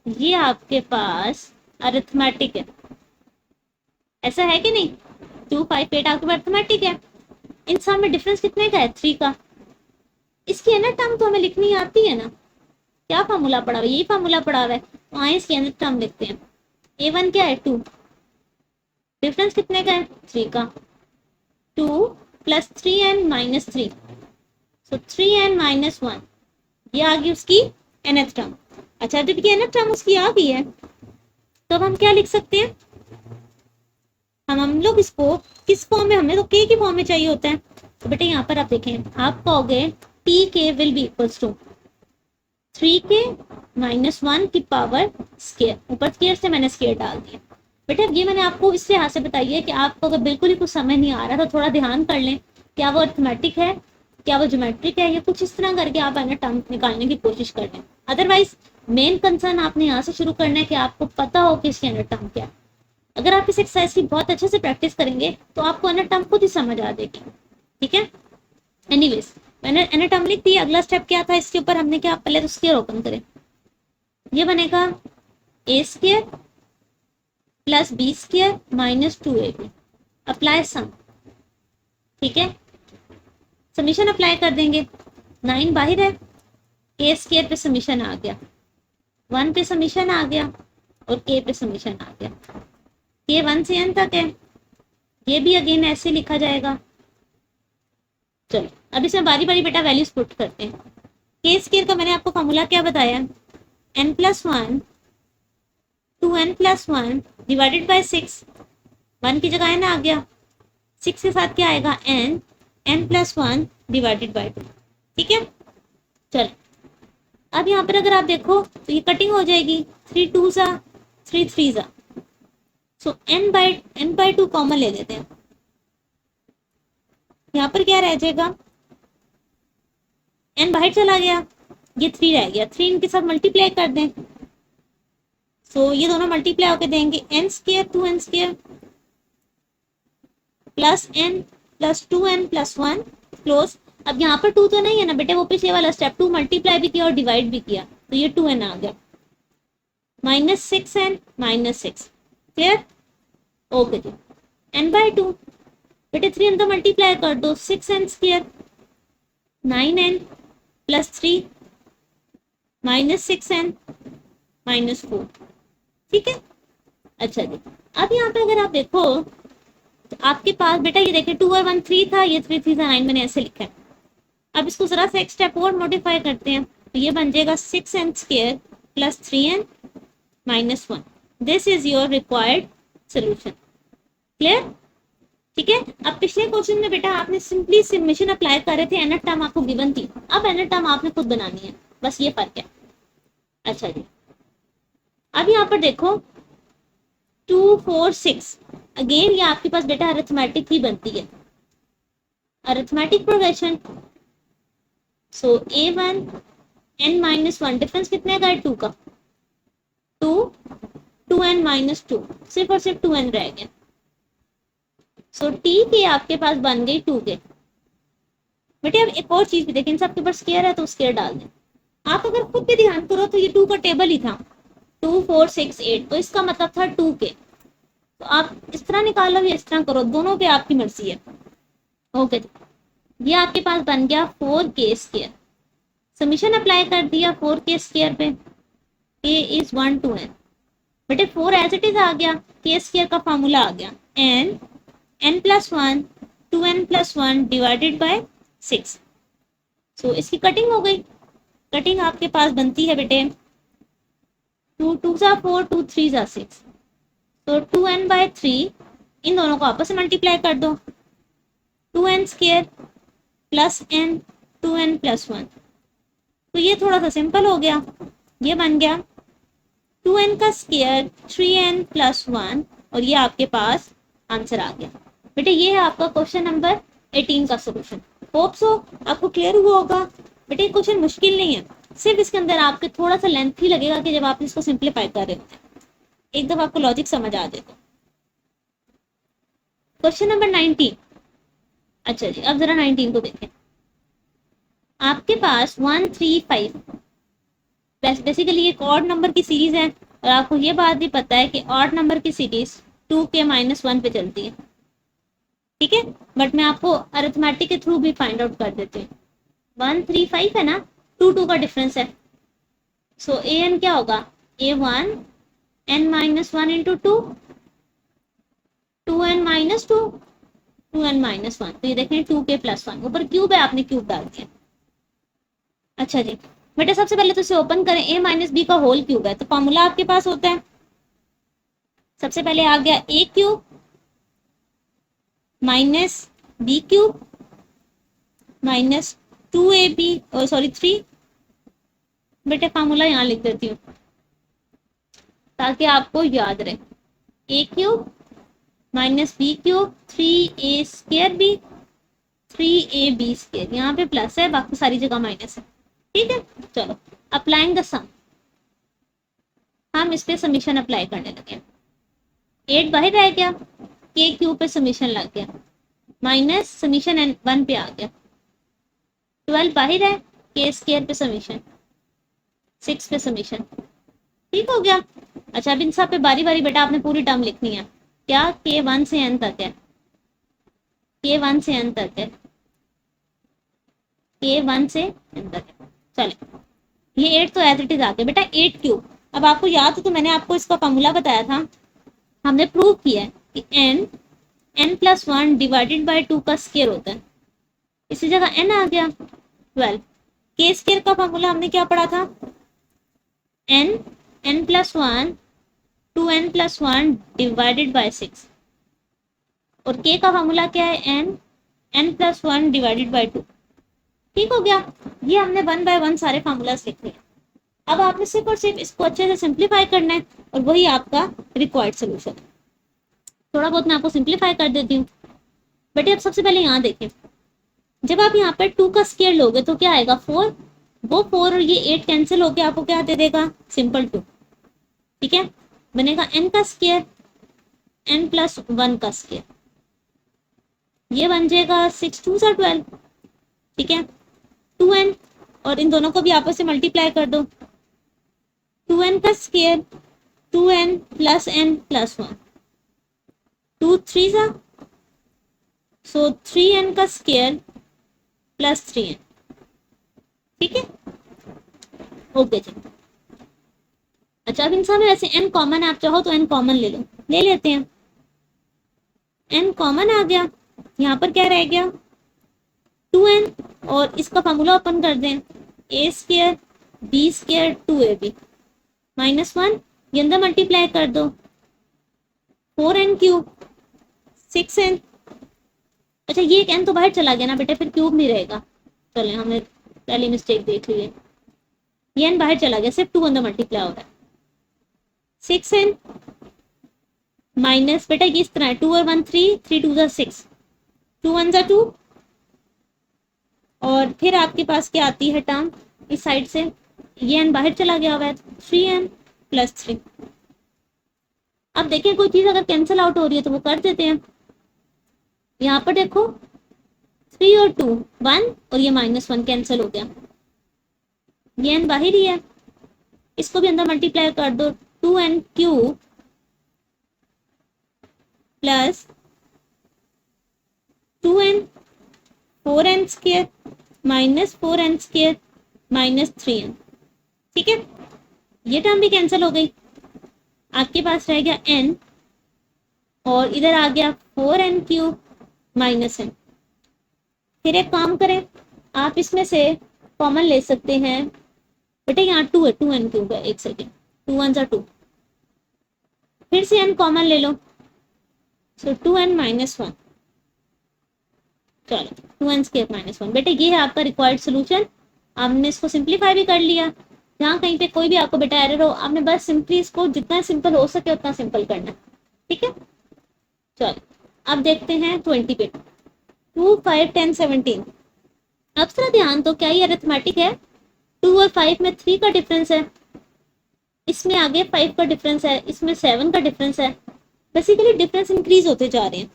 S1: ये आपके पास अरिथमेटिक है, ऐसा है कि नहीं। 258 आपके पास अरिथमेटिक है। इन सब में डिफरेंस कितने का है, 3 का। इसकी nth टर्म तो हमें लिखनी आती है ना, क्या फार्मूला पड़ा हुआ है, यही फार्मूला पड़ा हुआ है। तो आए इसकी nth टर्म लिखते हैं। a1 क्या है, 2, डिफरेंस कितने का है, 3 का। 2 प्लस 3n माइनस 3, सो 3n माइनस 1, ये आ गई उसकी nth टर्म। अच्छा, जब ये nth टर्म उसकी आ गई है तो हम क्या लिख सकते हैं, हम लोग इसको किस फॉर्म में, हमें तो के की फॉर्म में चाहिए होता है। तो बेटा यहाँ पर आप देखें, आप कहोगे T K will be equals to 3k minus 1 की पावर स्केयर, ऊपर स्केयर से मैंने स्केयर डाल दिया। बेटा ये मैंने आपको इस लिहाज से बताई है कि आपको अगर बिल्कुल ही कुछ समझ नहीं आ रहा तो थोड़ा ध्यान कर लें, क्या वो अर्थमेटिक है, क्या वो ज्योमेट्रिक है, या कुछ इस तरह करके आप है ना टर्म निकालने की कोशिश कर लें। अदरवाइज मेन कंसर्न आपने यहाँ से शुरू करना है कि आपको पता हो कि इसकी टर्म क्या है। अगर आप इस एक्सरसाइज की बहुत अच्छे से प्रैक्टिस करेंगे तो आपको टर्म खुद ही समझ आ जाएगी, ठीक है। एनीवेज मैंने टर्म लिख दी। अगला स्टेप क्या था इसके ऊपर, हमने क्या, पहले तो स्केयर ओपन करें, ये बनेगा a square plus b square minus 2ab, apply sum, ठीक है। समीशन अप्लाई कर देंगे, 9 बाहर है, ए स्केयर पे समीशन आ गया, 1 पे समीशन आ गया और के पे समीशन आ गया। ये 1 से n तक है, ये भी अगेन ऐसे लिखा जाएगा। चलो अब इसमें बारी बारी बेटा वैल्यूज पुट करते हैं। के स्केयर का मैंने आपको फॉर्मूला क्या बताया, n plus 1 2n plus 1 divided by 6, 1 की जगह n आ गया, 6 के साथ क्या आएगा n प्लस 1 डिवाइडेड बाई 2, ठीक है। चलो अब यहाँ पर अगर आप देखो तो ये कटिंग हो जाएगी, 3 2 सा 3 3 सा, सो n बाई 2 कॉमन ले लेते हैं। यहाँ पर क्या रह जाएगा, n बाहर चला गया, ये 3 रह गया, 3 इनके साथ मल्टीप्लाई कर दें, सो ये दोनों मल्टीप्लाई होकर देंगे n square 2n square plus n plus 2n plus 1 close. अब यहाँ पर 2 तो नहीं है ना बेटे, वो पिछले वाला स्टेप 2 मल्टीप्लाई भी किया और डिवाइड भी किया, तो ये 2n आ गया, minus 6n minus 6, clear, okay जी। n बाई 2 बेटे 3 अंदर मल्टीप्लाई कर दो, 6n square 9n plus 3 minus 6n minus 4, ठीक है। अच्छा जी, अब यहाँ पे अगर आप देखो तो आपके पास बेटा ये देखिए 2 और 1 3 था, ये 3 3 था 9, मैंने ऐसे लिखा है। अब इसको जरा सा एक स्टेप और मॉडिफाई करते हैं, तो ये बन जाएगा 6n square plus 3n minus 1, this is your required solution, clear, ठीक है। अब पिछले क्वेश्चन में बेटा आपने सिंपली समेशन अप्लाई कर रहे थे, nth टर्म आपको गिवन थी, अब nth टर्म आपने खुद बनानी है, बस ये फर्क है। अच्छा जी, अब यहाँ पर देखो 2 4 6, अगेन ये आपके पास बेटा अरिथमेटिक ही बनती है, अरिथमेटिक प्रोग्रेशन। सो a1 n माइनस 1, डिफरेंस कितने का है, 2 का, 2 2n माइनस 2, सिर्फ और सिर्फ 2n रह गया। सो टी के आपके पास बन गई 2 के। बेटे अब एक और चीज भी देखें, सबके पास स्केयर है तो स्केयर डाल दें। आप अगर खुद भी ध्यान करो तो ये 2 का टेबल ही था, 2 4 6 8, तो इसका मतलब था 2 के। तो आप इस तरह निकालो या इस तरह करो, दोनों पे आपकी मर्जी है, ओके। ये आपके पास बन गया 4k स्केयर, समीशन अप्लाई कर दिया 4k स्केयर पे, k इज 1 to n, बेटे 4 एज इट इज आ गया, k स्केयर का फॉर्मूला आ गया n plus 1 2n plus 1 divided bye 6। सो इसकी कटिंग हो गई, कटिंग आपके पास बनती है बेटे 2 2 सा 4 2 3 सा 6, तो 2n बाय 3, इन दोनों को आपस में मल्टीप्लाई कर दो, 2n square plus n 2n plus 1, तो ये थोड़ा सा सिंपल हो गया, ये बन गया 2n का स्क्वायर 3n प्लस 1 और ये आपके पास आंसर आ गया। बेटे ये है आपका क्वेश्चन नंबर 18 का सोल्यूशन। होप सो आपको क्लियर हुआ होगा। बेटे क्वेश्चन मुश्किल नहीं है, सिर्फ इसके अंदर आपके थोड़ा सा लेंथ ही लगेगा कि जब आप इसको सिंप्लीफाई कर रहे होते हैं, एकदम आपको लॉजिक समझ आ जाएगा। Question number 19। अच्छा जी, अब जरा 19 को देखें। आपके पास 1 3 5 बेसिकली एक ऑड नंबर की सीरीज है और आपको ये बात भी पता है कि ऑड नंबर की सीरीज 2 के -1 पे चलती है, ठीक है। बट मैं आपको अरिथमेटिक के थ्रू भी फाइंड आउट कर देती हूँ। 1 3 5 है ना, 2 2 का डिफरेंस है। सो ए एन क्या होगा, A1 n-1 into 2, 2n-2, 2n-1। तो ये देखें 2 के प्लस 1, ऊपर क्यूब है, आपने क्यूब डाल दिया। अच्छा जी बेटा, सबसे पहले तो इसे ओपन करें। a माइनस बी का होल क्यूब है तो फॉर्मूला आपके पास होता है, सबसे पहले आ गया a cube minus B cube minus 2ab और सॉरी 3। बेटे फॉर्मूला यहाँ लिख देती हूँ ताकि आपको याद रहे। a cube minus B cube 3a square B 3ab square, यहाँ पे प्लस है, बाकी सारी जगह माइनस है, ठीक है। चलो अप्लाइंग द सम, हम इस पे समीशन अप्लाई करने लगे। 8 बाहर रह गया, के क्यूब पे समीशन लग गया, माइनस समीशन एन 1 पे आ गया। 12 बाहर है, के स्क्वायर पे समीशन, 6 पे समीशन, ठीक हो गया। अच्छा अब इन सब पे बारी बारी बेटा आपने पूरी टर्म लिखनी है। क्या, के 1 से n तक है, के 1 से n तक है, के 1 से n तक है। चले ये 8 तो एज इट इज आ गया बेटा। 8 क्यूब, अब आपको याद हो तो मैंने आपको इसका फॉर्मूला बताया था, हमने प्रूव किया है कि n+1 डिवाइडेड बाय 2 का स्क्वायर होता है, इसी जगह n आ गया 12। के स्क्वायर का फॉर्मूला हमने क्या पढ़ा था, n+1 2n+1 डिवाइडेड बाय 6, और k का फॉर्मूला क्या है, n+1 डिवाइडेड बाय 2, ठीक हो गया। ये हमने 1 बाय 1 सारे फार्मूलाज लिख लिए। अब आपने सिर्फ और सिर्फ इसको अच्छे से सिंप्लीफाई करना है और वही आपका रिक्वायर्ड सोल्यूशन है। थोड़ा बहुत मैं आपको सिंप्लीफाई कर देती हूँ। बेटे अब सबसे पहले यहाँ देखें, जब आप यहाँ पर 2 का स्क्वायर लोगे तो क्या आएगा, 4, वो 4 और ये 8 कैंसिल होके आपको क्या दे देगा, सिंपल 2, ठीक है। बनेगा n का स्क्वायर n+1 का स्क्वायर, ये बन जाएगा 6 2 12, ठीक है। 2n और इन दोनों को भी आपस से मल्टीप्लाई कर दो, 2n का square 2n plus n plus 1, 2 3 सा, सो 3n का स्क्वायर प्लस 3n, ठीक है। ओके जी। अच्छा अब इन सब में वैसे n कॉमन है, आप चाहो तो n कॉमन ले लो, ले लेते हैं। n कॉमन आ गया, यहाँ पर क्या रह गया 2n, और इसका फॉर्मूला ओपन कर दें, a square b square 2ab -1, ये अंदर मल्टीप्लाई कर दो, 4n क्यूब 6n। अच्छा ये एक n तो बाहर चला गया ना बेटा, फिर क्यूब नहीं रहेगा, चले हमने पहली मिस्टेक देख ली है, ये n बाहर चला गया, सिर्फ 2 अंदर मल्टीप्लाई हो रहा है। 6n माइनस, बेटा ये इस तरह है, 2 और 1 3, 3 2 6, 2 1 2, और फिर आपके पास क्या आती है टर्म इस साइड से, ये n बाहर चला गया हुआ है, 3n प्लस 3। अब देखिए कोई चीज अगर कैंसिल आउट हो रही है तो वो कर देते हैं। यहाँ पर देखो 3 और 2 1 और ये -1 कैंसिल हो गया, ये n बाहर ही है, इसको भी अंदर मल्टीप्लाई कर दो, 2n cube plus 2n 4n square minus 4n square minus 3n, ठीक है। ये टर्म भी कैंसिल हो गई, आपके पास रह गया n और इधर आ गया 4n क्यूब माइनस n। फिर एक काम करें, आप इसमें से कॉमन ले सकते हैं, बेटा यहाँ 2 है, 2n क्यूब है, एक सेकेंड, 2 1 2, फिर से n कॉमन ले लो, सो 2n -1, चलो 2n स्क्वायर -1। बेटे ये है आपका रिक्वायर्ड सोल्यूशन, आपने इसको सिंप्लीफाई भी कर लिया, जहाँ कहीं पे कोई भी आपको बेटा एरर हो, आपने बस सिंपली इसको जितना सिंपल हो सके उतना सिंपल करना है, ठीक है। चलो अब देखते हैं 20 पे। 2, 5, 10, 17। अब जरा ध्यान तो, क्या ये अरिथमेटिक है? 2 और 5 में 3 का डिफरेंस है, इसमें आगे 5 का डिफरेंस है, इसमें 7 का डिफरेंस है। बेसिकली डिफरेंस इंक्रीज होते जा रहे हैं।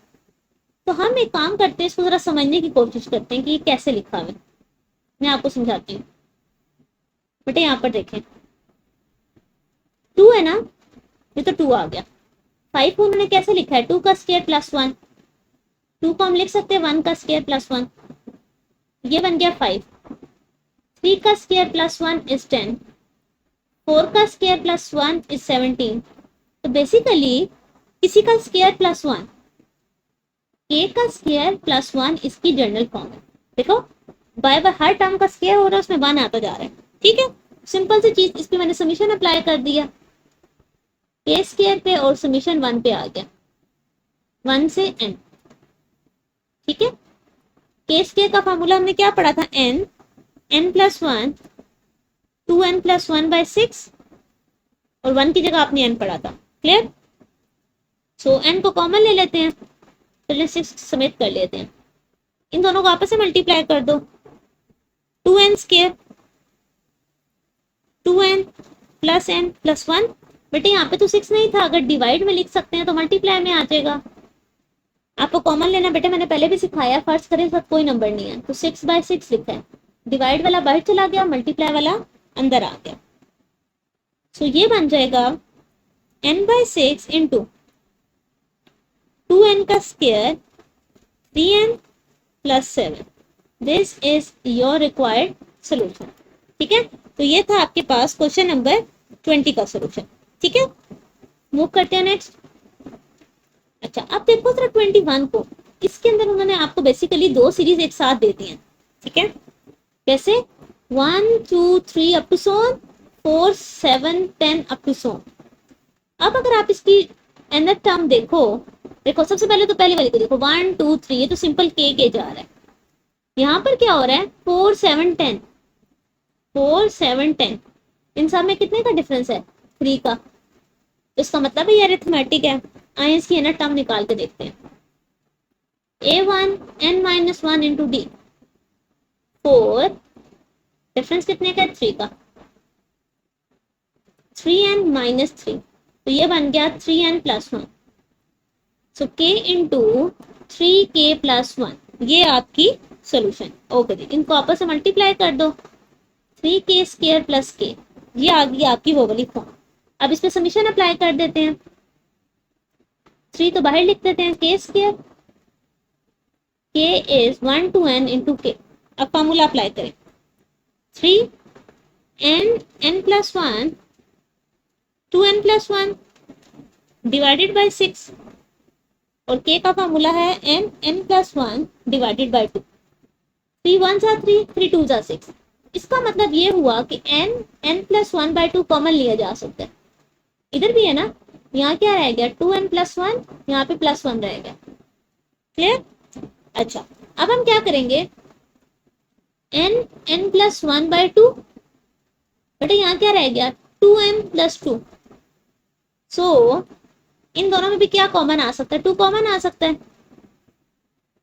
S1: तो हम एक काम करते हैं, इसको जरा समझने की कोशिश करते हैं कि ये कैसे लिखा हुआ है। मैं आपको समझाती हूँ बेटे। यहाँ पर देखें, 2 है ना, ये तो 2 आ गया। 5 को उन्होंने कैसे लिखा है? 2 का स्क्वायर प्लस 1। 2 को हम लिख सकते हैं 1 का स्क्वायर प्लस 1, ये बन गया 5। 3 का स्क्वायर प्लस 1 इज 10। 4 का स्क्वायर प्लस 1 इज 17। तो बेसिकली किसी का स्क्वायर प्लस 1, के का स्क्वायर प्लस 1 इसकी जनरल फॉर्म है। देखो बाय बाय हर टर्म का स्क्वायर हो रहा है, उसमें 1 आता जा रहा है, ठीक है। सिंपल सी चीज, इस पे मैंने समीशन अप्लाई कर दिया के स्क्वायर पे और समीशन 1 पे आ गया, 1 से n, ठीक है। के स्क्वायर का फार्मूला हमने क्या पढ़ा था? n plus 1, 2n plus 1 by 6, और 1 की जगह आपने n पढ़ा था। क्लियर? सो n को कॉमन ले लेते हैं, चलिए 6 समेत कर लेते हैं। इन दोनों को आपस में मल्टीप्लाई कर दो, 2n square, 2n plus n plus 1। बेटे यहाँ पे तो 6 नहीं था, अगर डिवाइड में लिख सकते हैं तो मल्टीप्लाई में आ जाएगा। आपको कॉमन लेना बेटे, मैंने पहले भी सिखाया, फर्ज करें सब कोई नंबर नहीं है तो 6/6 लिखा है, डिवाइड वाला बाहर चला गया, मल्टीप्लाई वाला अंदर आ गया। सो ये बन जाएगा n/6 इंटू 2n का square 3n plus 7। This is your required solution, ठीक है। तो ये था आपके पास क्वेश्चन नंबर 20 का सोल्यूशन, ठीक है। मूव करते हैं नेक्स्ट। अच्छा अब देखो जरा 21 को, इसके अंदर उन्होंने आपको बेसिकली 2 सीरीज एक साथ दे दी हैं, ठीक है। कैसे? 1, 2, 3 up to so on, 4, 7, 10 up to so on. अब अगर आप इसकी nth टर्म देखो, देखो सबसे पहले तो पहली वाली को देखो, 1, 2, 3, ये तो सिंपल के जा रहा है। यहाँ पर क्या हो रहा है? 4, 7, 10, 4, 7, 10, इन सब में कितने का डिफरेंस है? 3 का। तो इसका मतलब है ये अरिथमेटिक है। आइए इसकी nth टर्म निकाल के देखते हैं। a1 n-1 into D, 4, difference कितने का है? 3 का, 3n माइनस 3, तो ये बन गया 3n प्लस 1। सो k इंटू 3k प्लस 1, ये आपकी सोल्यूशन। ओके जी, इनको आपस में मल्टीप्लाई कर दो, 3k स्क्वायर प्लस k, ये आ गई आपकी वो वाली फॉर्म। अब इस पे समीशन अप्लाई कर देते हैं, 3 तो बाहर लिख देते हैं, k square, k is 1 to n into k। अब फॉर्मूला अप्लाई करें, 3n plus 1 2n plus 1 divided by 6, और k का फॉर्मूला है n प्लस 1 डिवाइडेड बाई 2। 3 1 जा 3, 3 2 जा 6। इसका मतलब ये हुआ कि n प्लस 1 बाई 2 कॉमन लिया जा सकता है। इधर भी है ना, यहाँ क्या रह गया? 2n प्लस 1, यहाँ पे प्लस 1 रह गया। क्लियर? अच्छा अब हम क्या करेंगे? n प्लस 1 बाई 2, बेटा यहाँ क्या रह गया? 2n plus 2। सो इन दोनों में भी क्या कॉमन आ सकता है? 2 कॉमन आ सकता है।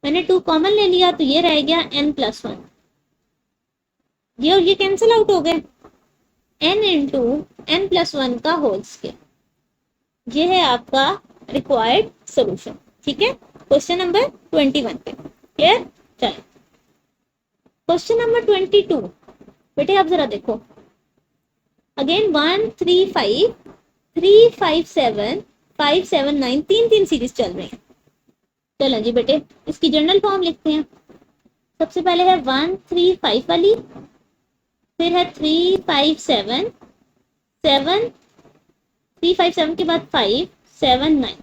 S1: मैंने 2 कॉमन ले लिया तो ये रह गया n प्लस 1, ये और ये कैंसिल आउट हो गए, n इंटू n प्लस 1 का होल स्क्वायर। ये है आपका रिक्वायर्ड सोल्यूशन, ठीक है, क्वेश्चन नंबर 21 पे। क्लियर? चलिए क्वेश्चन नंबर 22। बेटे आप जरा देखो, अगेन 1 3 5 3 5 7 5 7 9, 3 सीरीज चल रही है। चलो जी बेटे इसकी जनरल फॉर्म लिखते हैं। सबसे पहले है 1 3 5 वाली, फिर है 3 5 7 7, 3 5 7 के बाद 5 7 9।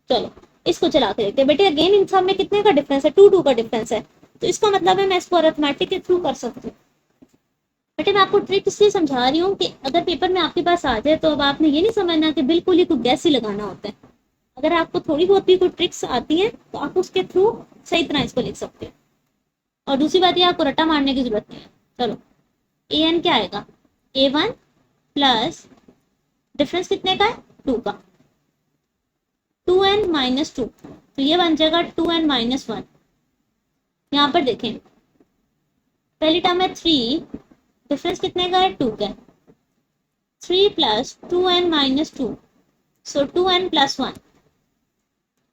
S1: चलो इसको चला के देखते हैं। बेटे अगेन इन सब में कितने का डिफरेंस है? 2 का डिफरेंस है, तो इसका मतलब है मैं इसको अरिथमेटिक के थ्रू कर सकती हूँ। बेटे मैं आपको ट्रिक इसलिए समझा रही हूँ कि अगर पेपर में आपके पास आ जाए तो अब आपने ये नहीं समझना कि बिल्कुल ही कोई गैस ही लगाना होता है। अगर आपको थोड़ी बहुत भी कोई ट्रिक्स आती हैं तो आप उसके थ्रू सही तरह इसको लिख सकते हैं। और दूसरी बात ये, आपको रट्टा मारने की जरूरत नहीं है। चलो an क्या आएगा? a1 प्लस डिफरेंस कितने का है, 2 का, 2n माइनस 2, तो ये बन जाएगा 2n माइनस 1। यहाँ पर देखें पहली टर्म है 3, डिफरेंस कितने का है, 2 का, 3 प्लस 2n माइनस 2, सो 2n प्लस 1।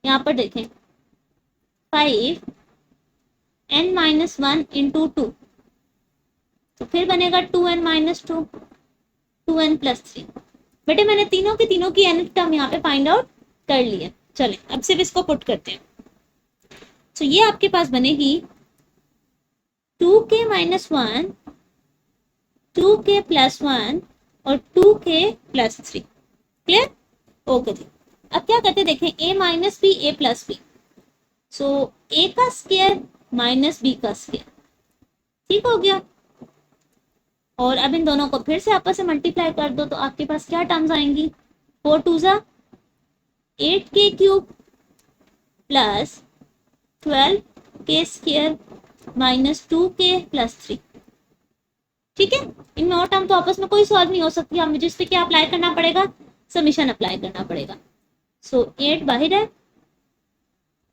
S1: यहाँ पर देखें 5n माइनस 1 इंटू 2, तो फिर बनेगा 2n माइनस 2, 2n प्लस 3। बेटे मैंने तीनों की n टर्म यहाँ पे फाइंड आउट कर ली है। चलें अब सिर्फ इसको पुट करते हैं। तो ये आपके पास बनेगी 2k माइनस 1, 2k प्लस 1 और 2k प्लस 3। क्लियर? ओके जी। अब क्या करते देखें, a minus B A plus B, so a का स्क्वायर माइनस b का स्क्वायर, ठीक हो गया। और अब इन दोनों को फिर से आपस में मल्टीप्लाई कर दो तो आपके पास क्या टर्म्स आएंगी, 4 2 जा 8k cube plus 12k square minus 2k plus 3। ठीक है, इनमें और टर्म तो आपस में कोई सॉल्व नहीं हो सकती, हमें जिस पे क्या अप्लाई करना पड़ेगा, समीशन अप्लाई करना पड़ेगा। सो 8 बाहर है,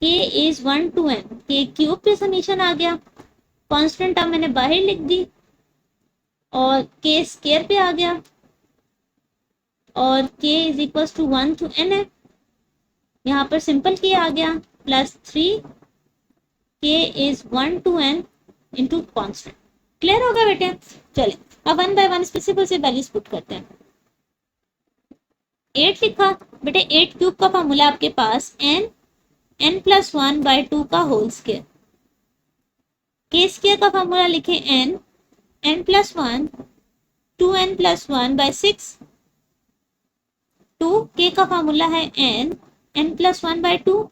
S1: k is 1 to n, k cube पे समीशन आ गया, कांस्टेंट टर्म मैंने बाहर लिख दी और k स्क्वायर पे आ गया और k is equal to 1 to n है, यहाँ पर सिंपल k आ गया plus 3 k is 1 to n into constant. Clear होगा बेटे? चलिए अब 1 बाय 1 स्पेसिफिक से वैल्यूज पुट करते हैं। 8 लिखा बेटे, 8 क्यूब का फॉर्मूला आपके पास n प्लस 1 बाय 2 का होल स्क्वायर, k स्क्वायर का फॉर्मूला लिखे n plus 1 2n plus 1 by 6, 2k का फॉर्मूला है n plus 1 by 2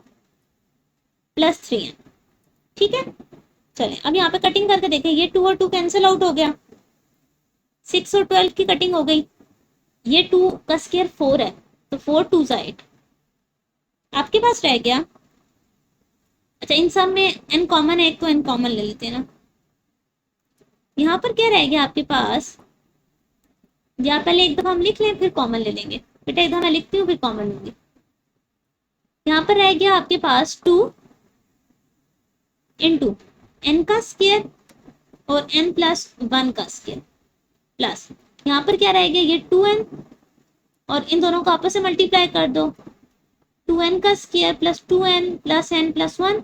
S1: plus 3n। ठीक है, चलें अब यहाँ पे कटिंग करके देखें, ये 2 और 2 कैंसिल आउट हो गया, 6 और 12 की कटिंग हो गई, ये 2 का स्क्वायर 4 है तो 4 2 8 आपके पास रह गया। अच्छा इन सब में n कॉमन है, एक तो n कॉमन ले लेते हैं ना, यहाँ पर क्या रह गया आपके पास, या पहले एक दफा हम लिख लें फिर कॉमन ले लेंगे। बेटा एक दफा मैं लिखती हूँ फिर कॉमन लूंगी। यहाँ पर रह गया आपके पास 2 इंटू n का स्क्वायर और n प्लस 1 का स्क्वायर प्लस यहाँ पर क्या रह गया, ये 2n और इन दोनों को आपस में मल्टीप्लाई कर दो, 2n का square plus 2n plus n plus 1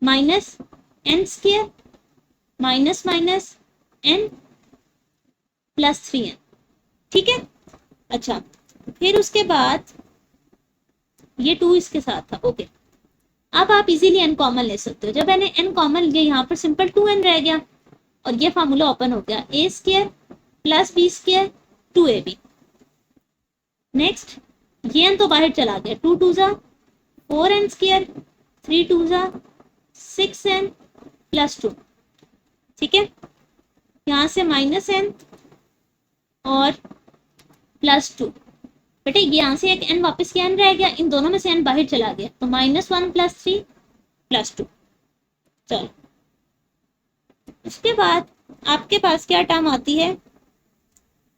S1: minus n square minus minus n plus 3n। ठीक है, अच्छा फिर उसके बाद ये 2 इसके साथ था। ओके, अब आप इजीली n कॉमन ले सकते हो। जब मैंने n कॉमन लिया यहाँ पर सिंपल 2n रह गया और ये फार्मूला ओपन हो गया, a square plus b square 2ab। Next ये n तो बाहर चला गया, 2 2 जा 4n स्क्वायर, 3 2 जा 6n प्लस 2। ठीक है, यहाँ से माइनस n और प्लस 2। बेटे यहाँ से एक n वापस के n रह गया, इन दोनों में से n बाहर चला गया तो -1 प्लस 3 प्लस 2। चलो उसके बाद आपके पास क्या टर्म आती है,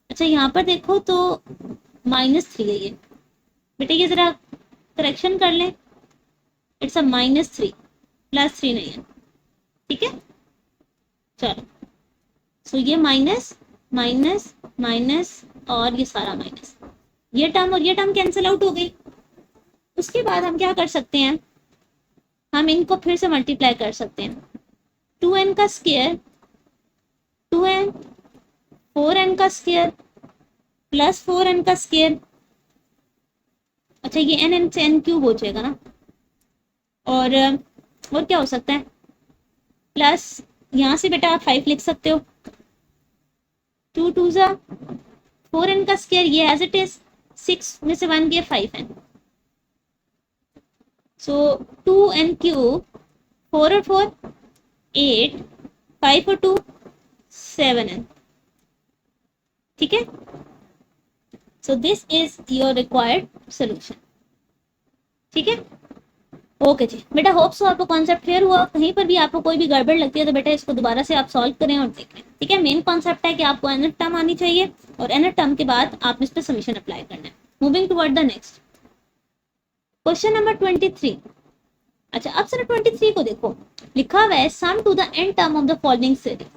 S1: अच्छा यहाँ पर देखो तो -3 है ये, बेटे ये जरा करेक्शन कर लें, इट्स अ -3 प्लस 3 नहीं है। ठीक है, चलो सो ये माइनस माइनस माइनस और ये सारा माइनस, ये टर्म और ये टर्म कैंसिल आउट हो गई। उसके बाद हम क्या कर सकते हैं, हम इनको फिर से मल्टीप्लाई कर सकते हैं, 2n का स्क्वायर 2n 4n का स्क्वायर प्लस 4n का स्क्वायर, अच्छा ये n से n क्यूब हो जाएगा ना, और क्या हो सकता है, प्लस यहाँ से बेटा आप 5 लिख सकते हो, 2 2 जा 4n का स्क्वायर ये एज इट इज, 6 में से 1 गया 5n, सो 2n क्यूब, 4 और 4 8, 5 और 2 7n। ठीक है, so this is your required solution. ठीक है, ओके जी बेटा, होप सो आपको कॉन्सेप्ट क्लियर हुआ। कहीं पर भी आपको कोई भी गड़बड़ लगती है तो बेटा इसको दोबारा से आप सॉल्व करें और देखें, ठीक है। मेन कॉन्सेप्ट है कि आपको nth टर्म आनी चाहिए और nth टर्म के बाद आपने इस पर समीशन अप्लाई करना है। Moving toward the next question number 23। अच्छा अब सर 23 को देखो, लिखा हुआ है sum to the end term of the following series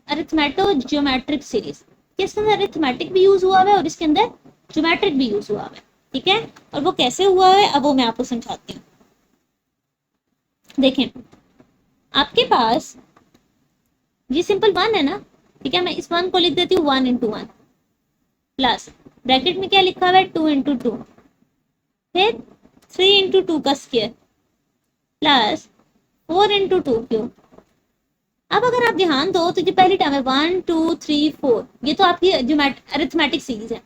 S1: arithmetico geometric series. इसके अंदर अरिथमेटिक भी यूज हुआ है और इसके अंदर ज्योमेट्रिक भी यूज हुआ है, ठीक है। और वो कैसे हुआ है अब वो मैं आपको समझाती हूँ। देखें आपके पास ये सिंपल वन है ना, ठीक है। मैं इस वन को लिख देती हूँ 1 इंटू 1 प्लस ब्रैकेट में क्या लिखा हुआ है 2 इंटू 2, फिर 3 इंटू 2 का स्क्वायर प्लस 4 इंटू 2 क्यूब। अब अगर आप ध्यान दो तो जो पहली टर्म है 1 2 3 4, ये तो आपकी अरिथमेटिक सीरीज है।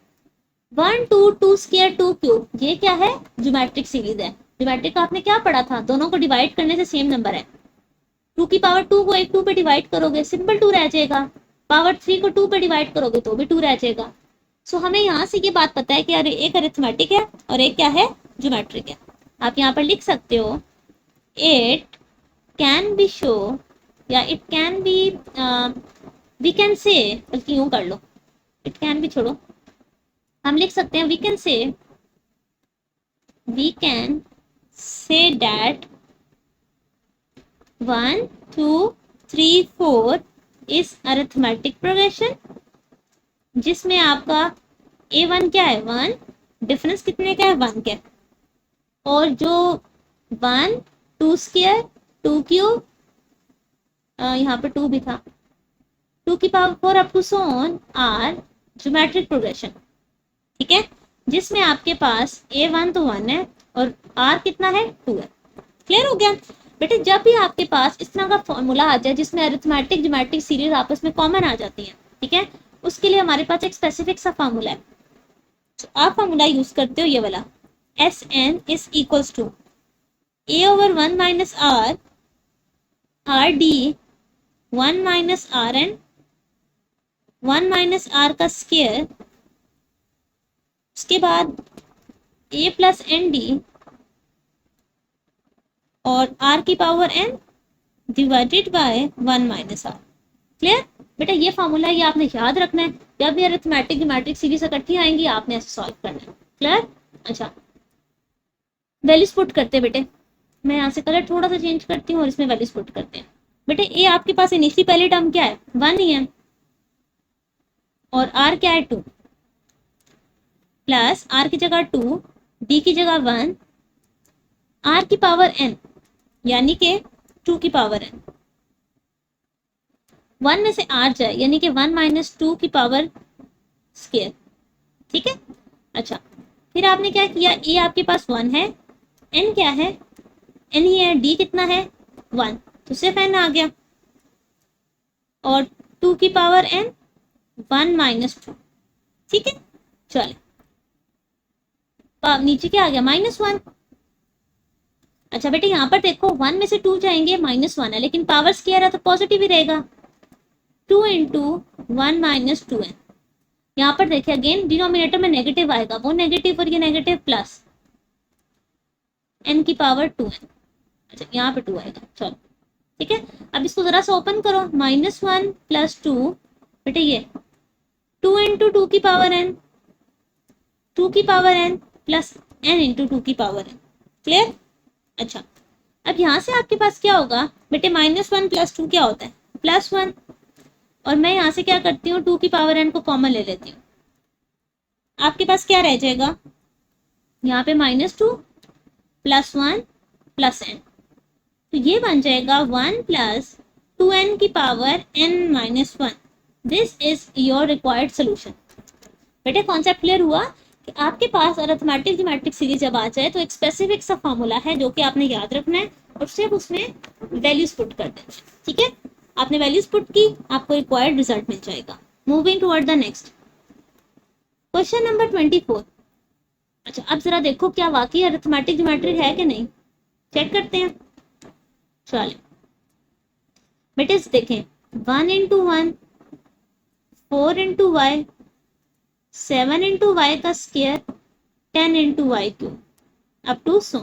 S1: 1 2 2 स्क्वायर 2 क्यूब, ये क्या है ज्योमेट्रिक सीरीज है। ज्योमेट्रिक आपने क्या पढ़ा था, दोनों को डिवाइड करने से सेम नंबर है। 2 की पावर 2 को एक 2 पे डिवाइड करोगे सिंपल 2 रह जाएगा, पावर 3 को 2 पे डिवाइड करोगे तो भी 2 रह जाएगा। सो हमें यहाँ से ये बात पता है कि अरे एक अरिथमेटिक है और एक क्या है ज्योमेट्रिक है। आप यहाँ पर लिख सकते हो इट कैन बी शो या it can be we can say, बल्कि यूं कर लो, इट कैन बी छोड़ो, हम लिख सकते हैं we can say that 1 2 3 4 is arithmetic progression, जिसमें आपका A1 क्या है 1, डिफरेंस कितने का है 1 का, और जो 1 2 स्क्वायर 2 क्यूब, यहाँ पे 2 भी था, 2 की power 4 up to so on are geometric progression, ठीक है। जिसमें आपके पास A1 तो 1 है और R कितना है 2 है। क्लियर हो गया बेटे। जब भी आपके पास इस तरह का फॉर्मूला आ जाए जिसमें अरिथमेटिक ज्योमेट्रिक सीरीज आपस में कॉमन आ जाती है, ठीक है, उसके लिए हमारे पास एक स्पेसिफिक सा फॉर्मूला है। तो आप फॉर्मूला यूज करते हो ये वाला, Sn is equals to A over 1 minus R RD 1 minus RN 1 minus R का स्क्वायर, उसके बाद A प्लस ND और R की power n divided by 1 minus R। Clear बेटा, ये फॉर्मूला ये आपने याद रखना है। जब भी अरिथमेटिक ज्योमेट्रिक सीरीज इकट्ठी आएंगी आपने ऐसे सॉल्व करना है। क्लियर। अच्छा वैल्यूज पुट करते हैं बेटे, मैं यहाँ से कलर थोड़ा सा चेंज करती हूँ और इसमें वैल्यूज पुट करते हैं। बेटे ए आपके पास इनिशियली पहले टर्म क्या है 1 ही है और R क्या है 2, प्लस R की जगह 2 D की जगह 1 R की पावर n यानी के 2 की पावर n, 1 में से R जाए यानी कि 1 माइनस 2 की पावर स्क्वायर, ठीक है। अच्छा फिर आपने क्या किया, ए आपके पास 1 है, n क्या है n ही है, d कितना है 1, तो सिर्फ n आ गया, और 2 की पावर n 1 माइनस 2, ठीक है। चले नीचे क्या आ गया -1। अच्छा बेटे यहाँ पर देखो 1 में से 2 जाएंगे -1 है, लेकिन पावर स्क्वायर है तो पॉजिटिव ही रहेगा, 2 इंटू 1 माइनस 2n। यहाँ पर देखिए अगेन डिनोमिनेटर में नेगेटिव आएगा, वो नेगेटिव और ये नेगेटिव प्लस n की पावर 2n। अच्छा यहाँ पे 2 आएगा, चलो ठीक है। अब इसको जरा सा ओपन करो, -1 प्लस 2, बेटे ये 2 इंटू 2 की पावर n, 2 की power n plus n into 2 की पावर n। क्लियर। अच्छा अब यहाँ से आपके पास क्या होगा बेटे, -1 प्लस 2 क्या होता है +1, और मैं यहाँ से क्या करती हूँ 2 की पावर n को कॉमन ले लेती हूँ। आपके पास क्या रह जाएगा यहाँ पे -2 +1 प्लस n, तो ये बन जाएगा 1 प्लस 2n की power n-1। This is your required solution. बेटे कॉन्सेप्ट क्लियर हुआ कि आपके पास अरिथमेटिक ज्योमेट्रिक सीरीज जब आ जाए तो एक स्पेसिफिक सा फॉर्मूला है जो कि आपने याद रखना है और सिर्फ उसमें वैल्यूज पुट कर देना है, ठीक है। आपने वैल्यूज पुट की, आपको रिक्वायर्ड रिजल्ट मिल जाएगा। Moving toward the next question number 24। अच्छा अब जरा देखो क्या वाकई अरिथमेटिक ज्योमेट्रिक है कि नहीं, चेक करते हैं। चलिए बेटे देखें 1 into 1 4 into y 7 into y का square 10 into y cube up to so.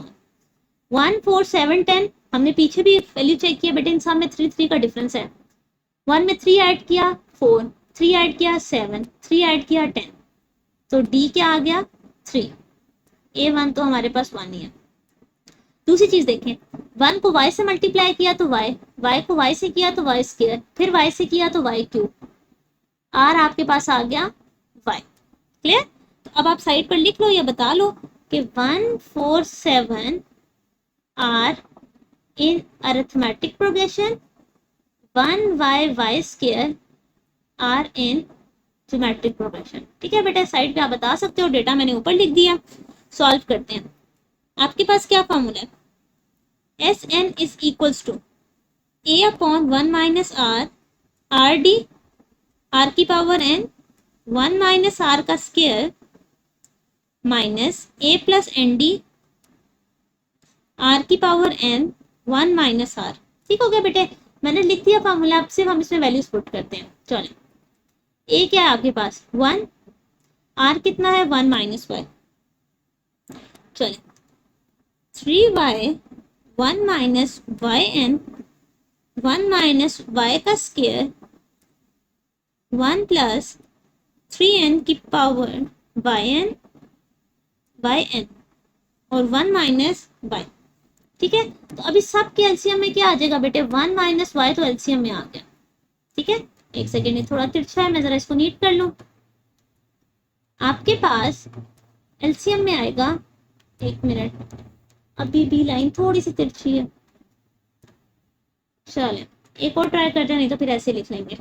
S1: 1 4 7 10, हमने पीछे भी वैल्यू चेक किया बेटे, इन सब में 3 3 का डिफरेंस है। 1 में 3 ऐड किया 4, 3 ऐड किया 7, 3 ऐड किया 10, तो डी क्या आ गया 3। A1 तो हमारे पास 1 ही है। दूसरी चीज देखें, 1 को y से मल्टीप्लाई किया तो y को y से किया तो y स्क्वायर, फिर y से किया तो y क्यूब, r आपके पास आ गया y। क्लियर? तो अब आप साइड पर लिख लो या बता लो कि 1 4 7 are in arithmetic progression, 1y square are in geometric progression. ठीक है बेटा, साइड पे आप बता सकते हो, डेटा मैंने ऊपर लिख दिया। सॉल्व करते हैं। आपके पास क्या फॉर्मूला है, S N is equals to A upon 1 minus are, are D, R की पावर एन, 1 माइनस आर का square minus A plus N D, R की पावर एन, 1 माइनस आर। ठीक हो गया बेटे, मैंने लिख दिया फॉर्मूला, अब सिर्फ हम इसमें वैल्यूज पुट करते हैं। चलें, ए क्या है आपके पास 1, आर कितना है 1 माइनस वाई। चलें, 3y 1 minus Y N, 1 minus Y का स्क्वायर, 1 प्लस 3n की पावर वाई एन और 1 माइनस वाई। ठीक है, तो अभी सब के एलसीएम में क्या आ जाएगा बेटे, 1 माइनस वाई तो एलसीएम में आ गया। ठीक है, एक सेकेंड, ये थोड़ा तिरछा है, मैं जरा इसको नीट कर लूं। आपके पास एलसीएम में आएगा, एक मिनट, अभी भी लाइन थोड़ी सी तिरछी है। चले एक और ट्राई करते हैं, नहीं तो फिर ऐसे लिख लेंगे।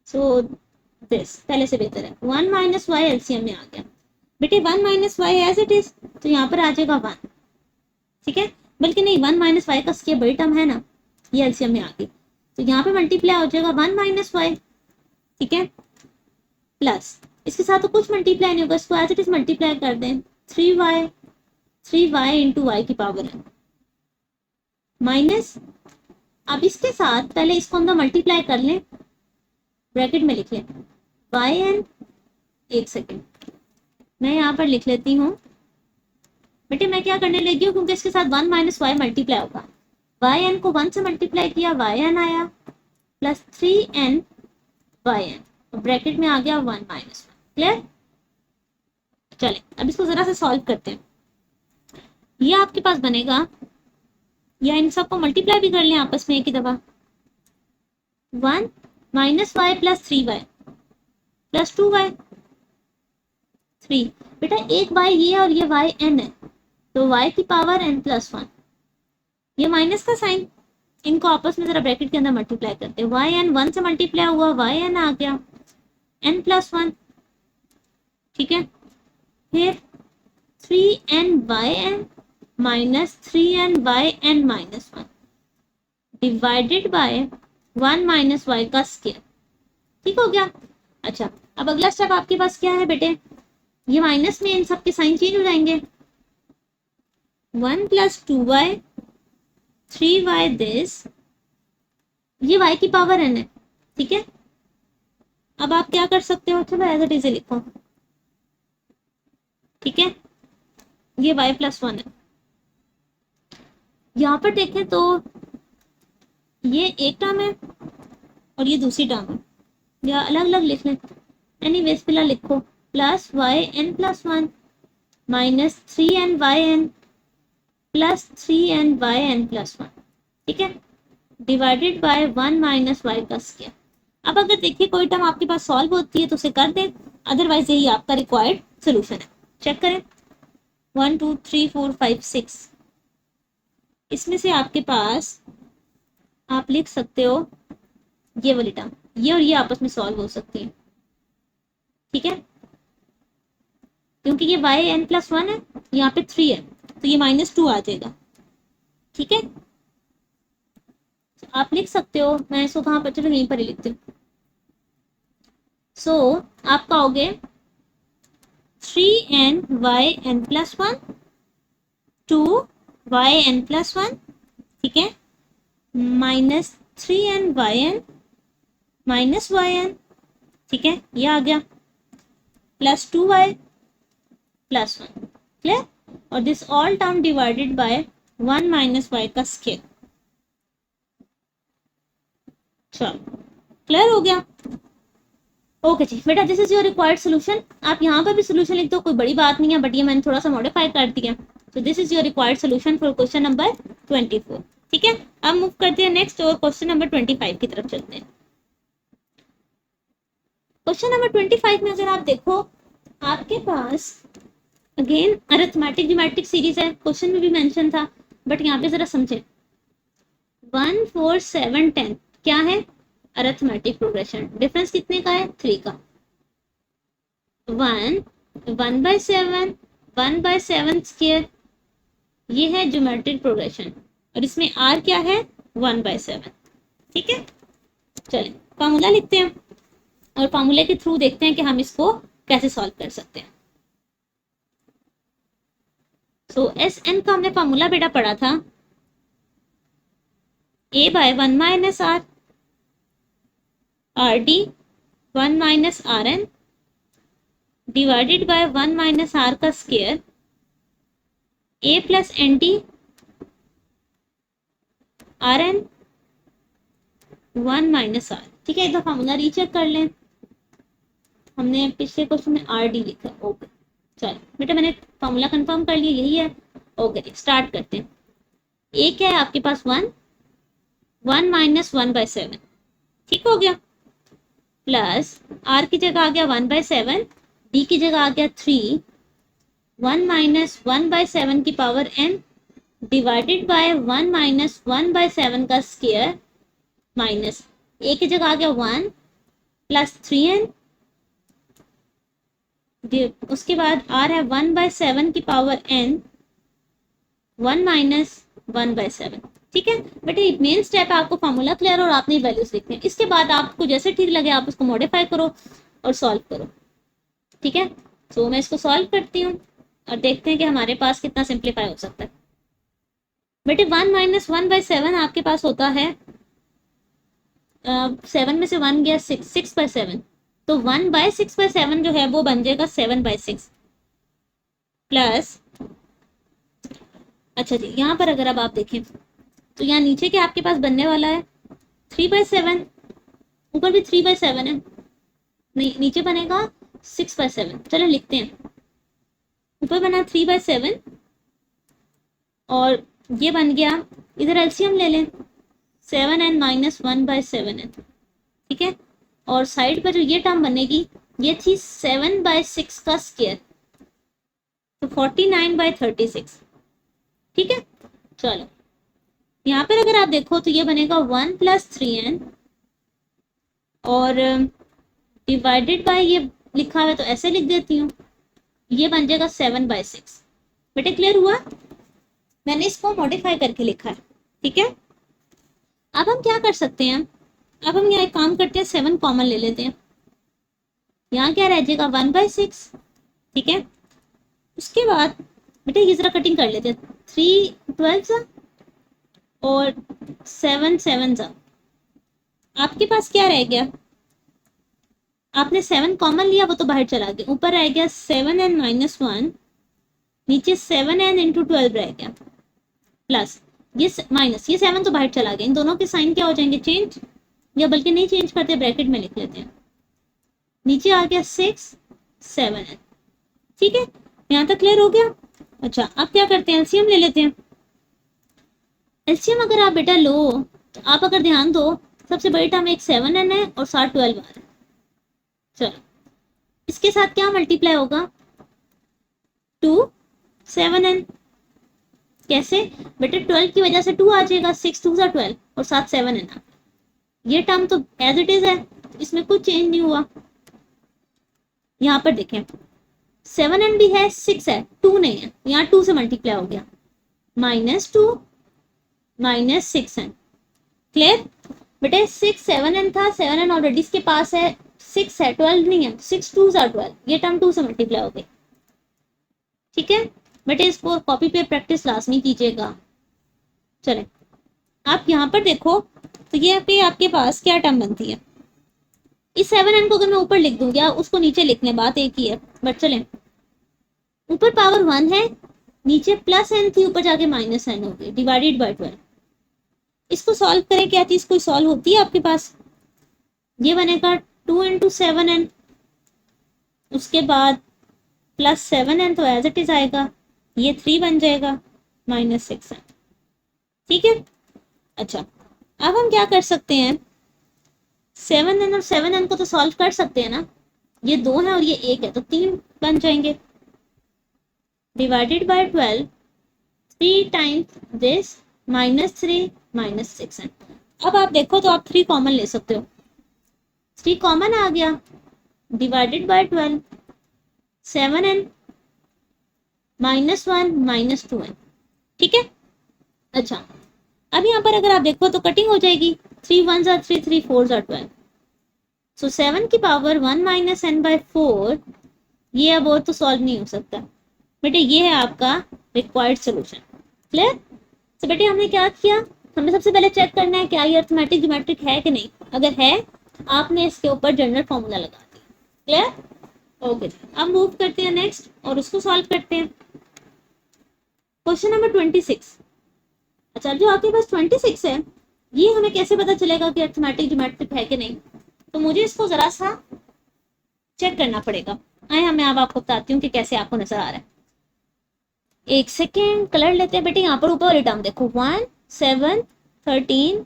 S1: सो दिस पहले से बेहतर है। 1 माइनस वाई एलसीएम में आ गया बेटे, 1 minus Y as it is, तो यहाँ पर आ जाएगा 1। ठीक है, बल्कि नहीं, 1 माइनस वाई का स्क्वायर बड़ी टर्म है ना, ये एलसीएम में आ गई, तो यहाँ पे मल्टीप्लाई हो जाएगा 1 माइनस वाई। ठीक है, प्लस इसके साथ तो कुछ मल्टीप्लाई नहीं होगा, इसको एज इट इज मल्टीप्लाई कर दें, 3y इंटू वाई की पावर है माइनस, अब इसके साथ पहले इसको हम मल्टीप्लाई कर लें, ब्रैकेट में लिख लें वाई एन। एक सेकेंड, मैं यहाँ पर लिख लेती हूँ बेटे, मैं क्या करने लगी हूँ, क्योंकि इसके साथ 1 माइनस वाई मल्टीप्लाई होगा, वाई एन को 1 से मल्टीप्लाई किया, वाई एन आया plus 3n Y N, bracket में आ गया 1 माइनस 1। क्लियर? चले अब इसको जरा से सॉल्व करते हैं। ये आपके पास बनेगा, या इन सबको मल्टीप्लाई भी कर लें आपस में एक ही दफा, 1 minus Y plus 3y plus 2y 3। बेटा एक y ये और ये y n है, तो y की पावर n प्लस 1, ये माइनस का साइन, इनको आपस में जरा ब्रैकेट के अंदर मल्टीप्लाई करते हैं, वाई एन 1 से मल्टीप्लाई हुआ, वाई एन आ गया n प्लस 1। ठीक है, फिर 3n Y N minus 3n Y N minus 1 divided by 1 minus Y का स्क्वायर। ठीक हो गया। अच्छा, अब अगला स्टेप आपके पास क्या है बेटे, ये माइनस में इन सब के साइन चेंज हो जाएंगे, 1 प्लस 2y 3y दिस, ये y की पावर n है। ठीक है, अब आप क्या कर सकते हो, चलो एज इट इज लिखो। ठीक है, ये y प्लस 1 है। यहाँ पर देखें तो ये एक टर्म है और ये दूसरी टर्म है, या अलग अलग लिख लें, एनीवेज फिलहाल लिखो plus Y N plus 1 minus 3n Y N plus 3n Y N plus 1। ठीक है, डिवाइडेड बाय 1 माइनस वाई का स्क्वायर। अब अगर देखिए कोई टर्म आपके पास सॉल्व होती है तो उसे कर दें, अदरवाइज यही आपका रिक्वायर्ड सोल्यूशन है। चेक करें, 1 2 3 4 5 6, इसमें से आपके पास आप लिख सकते हो ये वाली टर्म, ये और ये आपस में सॉल्व हो सकती है। ठीक है, क्योंकि ये वाई एन प्लस 1 है, यहाँ पे 3 है, तो ये -2 आ जाएगा। ठीक है, तो आप लिख सकते हो, मैं इसको कहाँ पर, चलो यहीं पर ही लिखती हूँ। सो आप कहोगे 3n Y N plus 1 2 Y N plus 1, ठीक है, minus 3n Y N minus Y N, ठीक है, ये आ गया, प्लस 2y प्लस 1। क्लियर? और this all term divided by 1 minus Y का स्क्वायर। चलो क्लियर हो गया। ओके जी बेटा, this is your required solution. आप यहाँ पर भी सोल्यूशन लिख दो, कोई बड़ी बात नहीं है, बट ये मैंने थोड़ा सा मॉडिफाई कर दिया। तो this is your required solution for question number 24। ठीक है, अब मूव करते हैं नेक्स्ट और क्वेश्चन नंबर 25 की तरफ चलते हैं। क्वेश्चन नंबर 25 में अगर आप देखो, आपके पास अगेन अरिथमेटिक ज्योमेट्रिक सीरीज है, क्वेश्चन में भी मेंशन था, बट यहाँ पे जरा समझे। 1 4 7 10 क्या है? Arithmetic progression. डिफरेंस कितने का है? 3 का। 1/7 1/7 स्क्वायर, ये है ज्योमेट्रिक प्रोग्रेशन, और इसमें r क्या है? 1/7। ठीक है, चलिए फार्मूला लिखते हैं और फार्मूले के थ्रू देखते हैं कि हम इसको कैसे सॉल्व कर सकते हैं। सो एस एन का हमने फार्मूला बेटा पढ़ा था, a by 1 minus are, are d 1 minus r n divided by 1 minus are का square, a plus n t r n 1 minus are. ठीक है, एक बार फार्मूला रीचेक कर लें। हमने पिछले क्वेश्चन में आर डी लिखा। ओके चलो बेटा, मैंने फार्मूला कंफर्म कर लिया, यही है। ओके स्टार्ट करते हैं। ए क्या है आपके पास? 1 माइनस 1/7। ठीक हो गया, प्लस आर की जगह आ गया 1/7, डी की जगह आ गया 3, 1 माइनस 1/7 की power n divided by 1 minus 1/7 का स्क्वायर, माइनस ए की जगह आ गया 1 प्लस 3n, उसके बाद आर है 1/7 की पावर n 1 माइनस 1/7। ठीक है बेटे, मेन स्टेप है आपको फार्मूला क्लियर और आपने वैल्यूज लिखने हैं। इसके बाद आपको जैसे ठीक लगे आप उसको मॉडिफाई करो और सॉल्व करो। ठीक है, तो मैं इसको सॉल्व करती हूँ और देखते हैं कि हमारे पास कितना सिंप्लीफाई हो सकता है। बेटे 1 माइनस 1/7 आपके पास होता है 7 में से 1 गया 6/7, तो 1/6/7 जो है वो बन जाएगा 7/6 प्लस। अच्छा जी, यहाँ पर अगर अब आप देखें तो यहाँ नीचे क्या आपके पास बनने वाला है? 3/7, ऊपर भी 3/7 है, नहीं नीचे बनेगा 6/7। चलो लिखते हैं, ऊपर बना 3/7 और ये बन गया, इधर एलसीएम ले लें, 7n माइनस 1/7n। ठीक है, और साइड पर जो ये टर्म बनेगी ये थी 7/6 का स्क्वायर, तो 49/36। ठीक है, चलो यहाँ पर अगर आप देखो तो ये बनेगा 1 प्लस 3n और डिवाइडेड बाय ये लिखा हुआ है तो ऐसे लिख देती हूँ, ये बन जाएगा 7/6। बेटे क्लियर हुआ? मैंने इसको मॉडिफाई करके लिखा है। ठीक है, अब हम क्या कर सकते हैं, अब हम यहाँ एक काम करते हैं, 7 कॉमन ले लेते हैं, यहाँ क्या रह जाएगा 1/6। ठीक है, उसके बाद बेटे ये जरा कटिंग कर लेते हैं, 3 12 और 7 7 आपके पास क्या रह गया? आपने 7 कॉमन लिया, वो तो बाहर चला गया, ऊपर रह गया 7n माइनस 1, नीचे 7n इंटू 12 रह गया, प्लस ये माइनस, ये 7 तो बाहर चला गया, इन दोनों के साइन क्या हो जाएंगे? चेंज, या बल्कि नहीं चेंज करते, ब्रैकेट में लिख लेते हैं, नीचे आ गया 6 7n। ठीक है, यहाँ तक क्लियर हो गया? अच्छा अब क्या करते हैं, एलसीएम ले लेते हैं। एलसीएम अगर आप बेटा लो तो आप अगर ध्यान दो, सबसे बड़ी टर्म एक 7n है और साथ 12 आ रहा है। चलो इसके साथ क्या मल्टीप्लाई होगा? 2 7n। कैसे बेटे? 12 की वजह से 2 आ जाएगा, 6 2 12 और साथ 7n। ये टर्म तो एज इट इज है, इसमें कुछ चेंज नहीं हुआ। यहाँ पर देखें 7n भी है, 6 है, 2 नहीं है, यहाँ 2 से मल्टीप्लाई हो गया, -2 -6n। क्लियर बेटे? 6 7n था, 7n ऑलरेडी इसके पास है, 6 है, 12 नहीं है, 6 2 12, ये टर्म 2 से मल्टीप्लाई हो गई। ठीक है बेटे, इसको कॉपी पे प्रैक्टिस लाजमी कीजिएगा। चले आप यहाँ पर देखो तो ये पे आपके पास क्या टर्म बनती है? इस 7n को अगर मैं ऊपर लिख दूं या उसको नीचे लिखने, बात एक ही है, बट चले ऊपर पावर 1 है, नीचे प्लस एन थी, ऊपर जाके माइनस एन हो गई, डिवाइडेड बाय 12। इसको सॉल्व करें, क्या चीज कोई सॉल्व होती है आपके पास? ये बनेगा 2 इंटू 7n, उसके बाद प्लस 7n तो एज इट इज आएगा, ये 3 बन जाएगा, माइनस 6n। ठीक है, अच्छा अब हम क्या कर सकते हैं, 7n और 7n को तो सॉल्व कर सकते हैं ना, ये 2 है और ये 1 है तो 3 बन जाएंगे, divided by 12, 3 times this, -3 -6n। अब आप देखो तो आप 3 कॉमन ले सकते हो, 3 कॉमन आ गया, डिवाइडेड बाय 12, 7n -1 -2n। ठीक है, अच्छा अब यहाँ पर अगर आप देखो तो कटिंग हो जाएगी, 3 1s are 3, 3 4s are 12, सो 7 की पावर 1 - n/4, ये अब और तो सॉल्व नहीं हो सकता बेटे, ये है आपका रिक्वायर्ड सोल्यूशन। क्लियर? तो बेटे हमने क्या किया, हमें सबसे पहले चेक करना है क्या ये अर्थमेटिक ज्योमेट्रिक है कि नहीं, अगर है आपने इसके ऊपर जनरल फॉर्मूला लगा दिया। क्लियर? ओके, अब मूव करते हैं नेक्स्ट और उसको सॉल्व करते हैं। Question number 26। अच्छा, जो आपके पास 26 है, ये हमें कैसे पता चलेगा कि अर्थमेटिक ज्योमेट्रिक है कि नहीं, तो मुझे इसको जरा सा चेक करना पड़ेगा। आए मैं अब आपको बताती हूँ कि कैसे आपको नजर आ रहा है। एक सेकेंड, कलर लेते हैं बेटे। यहाँ पर ऊपर वाली टर्म देखो, 1 7 13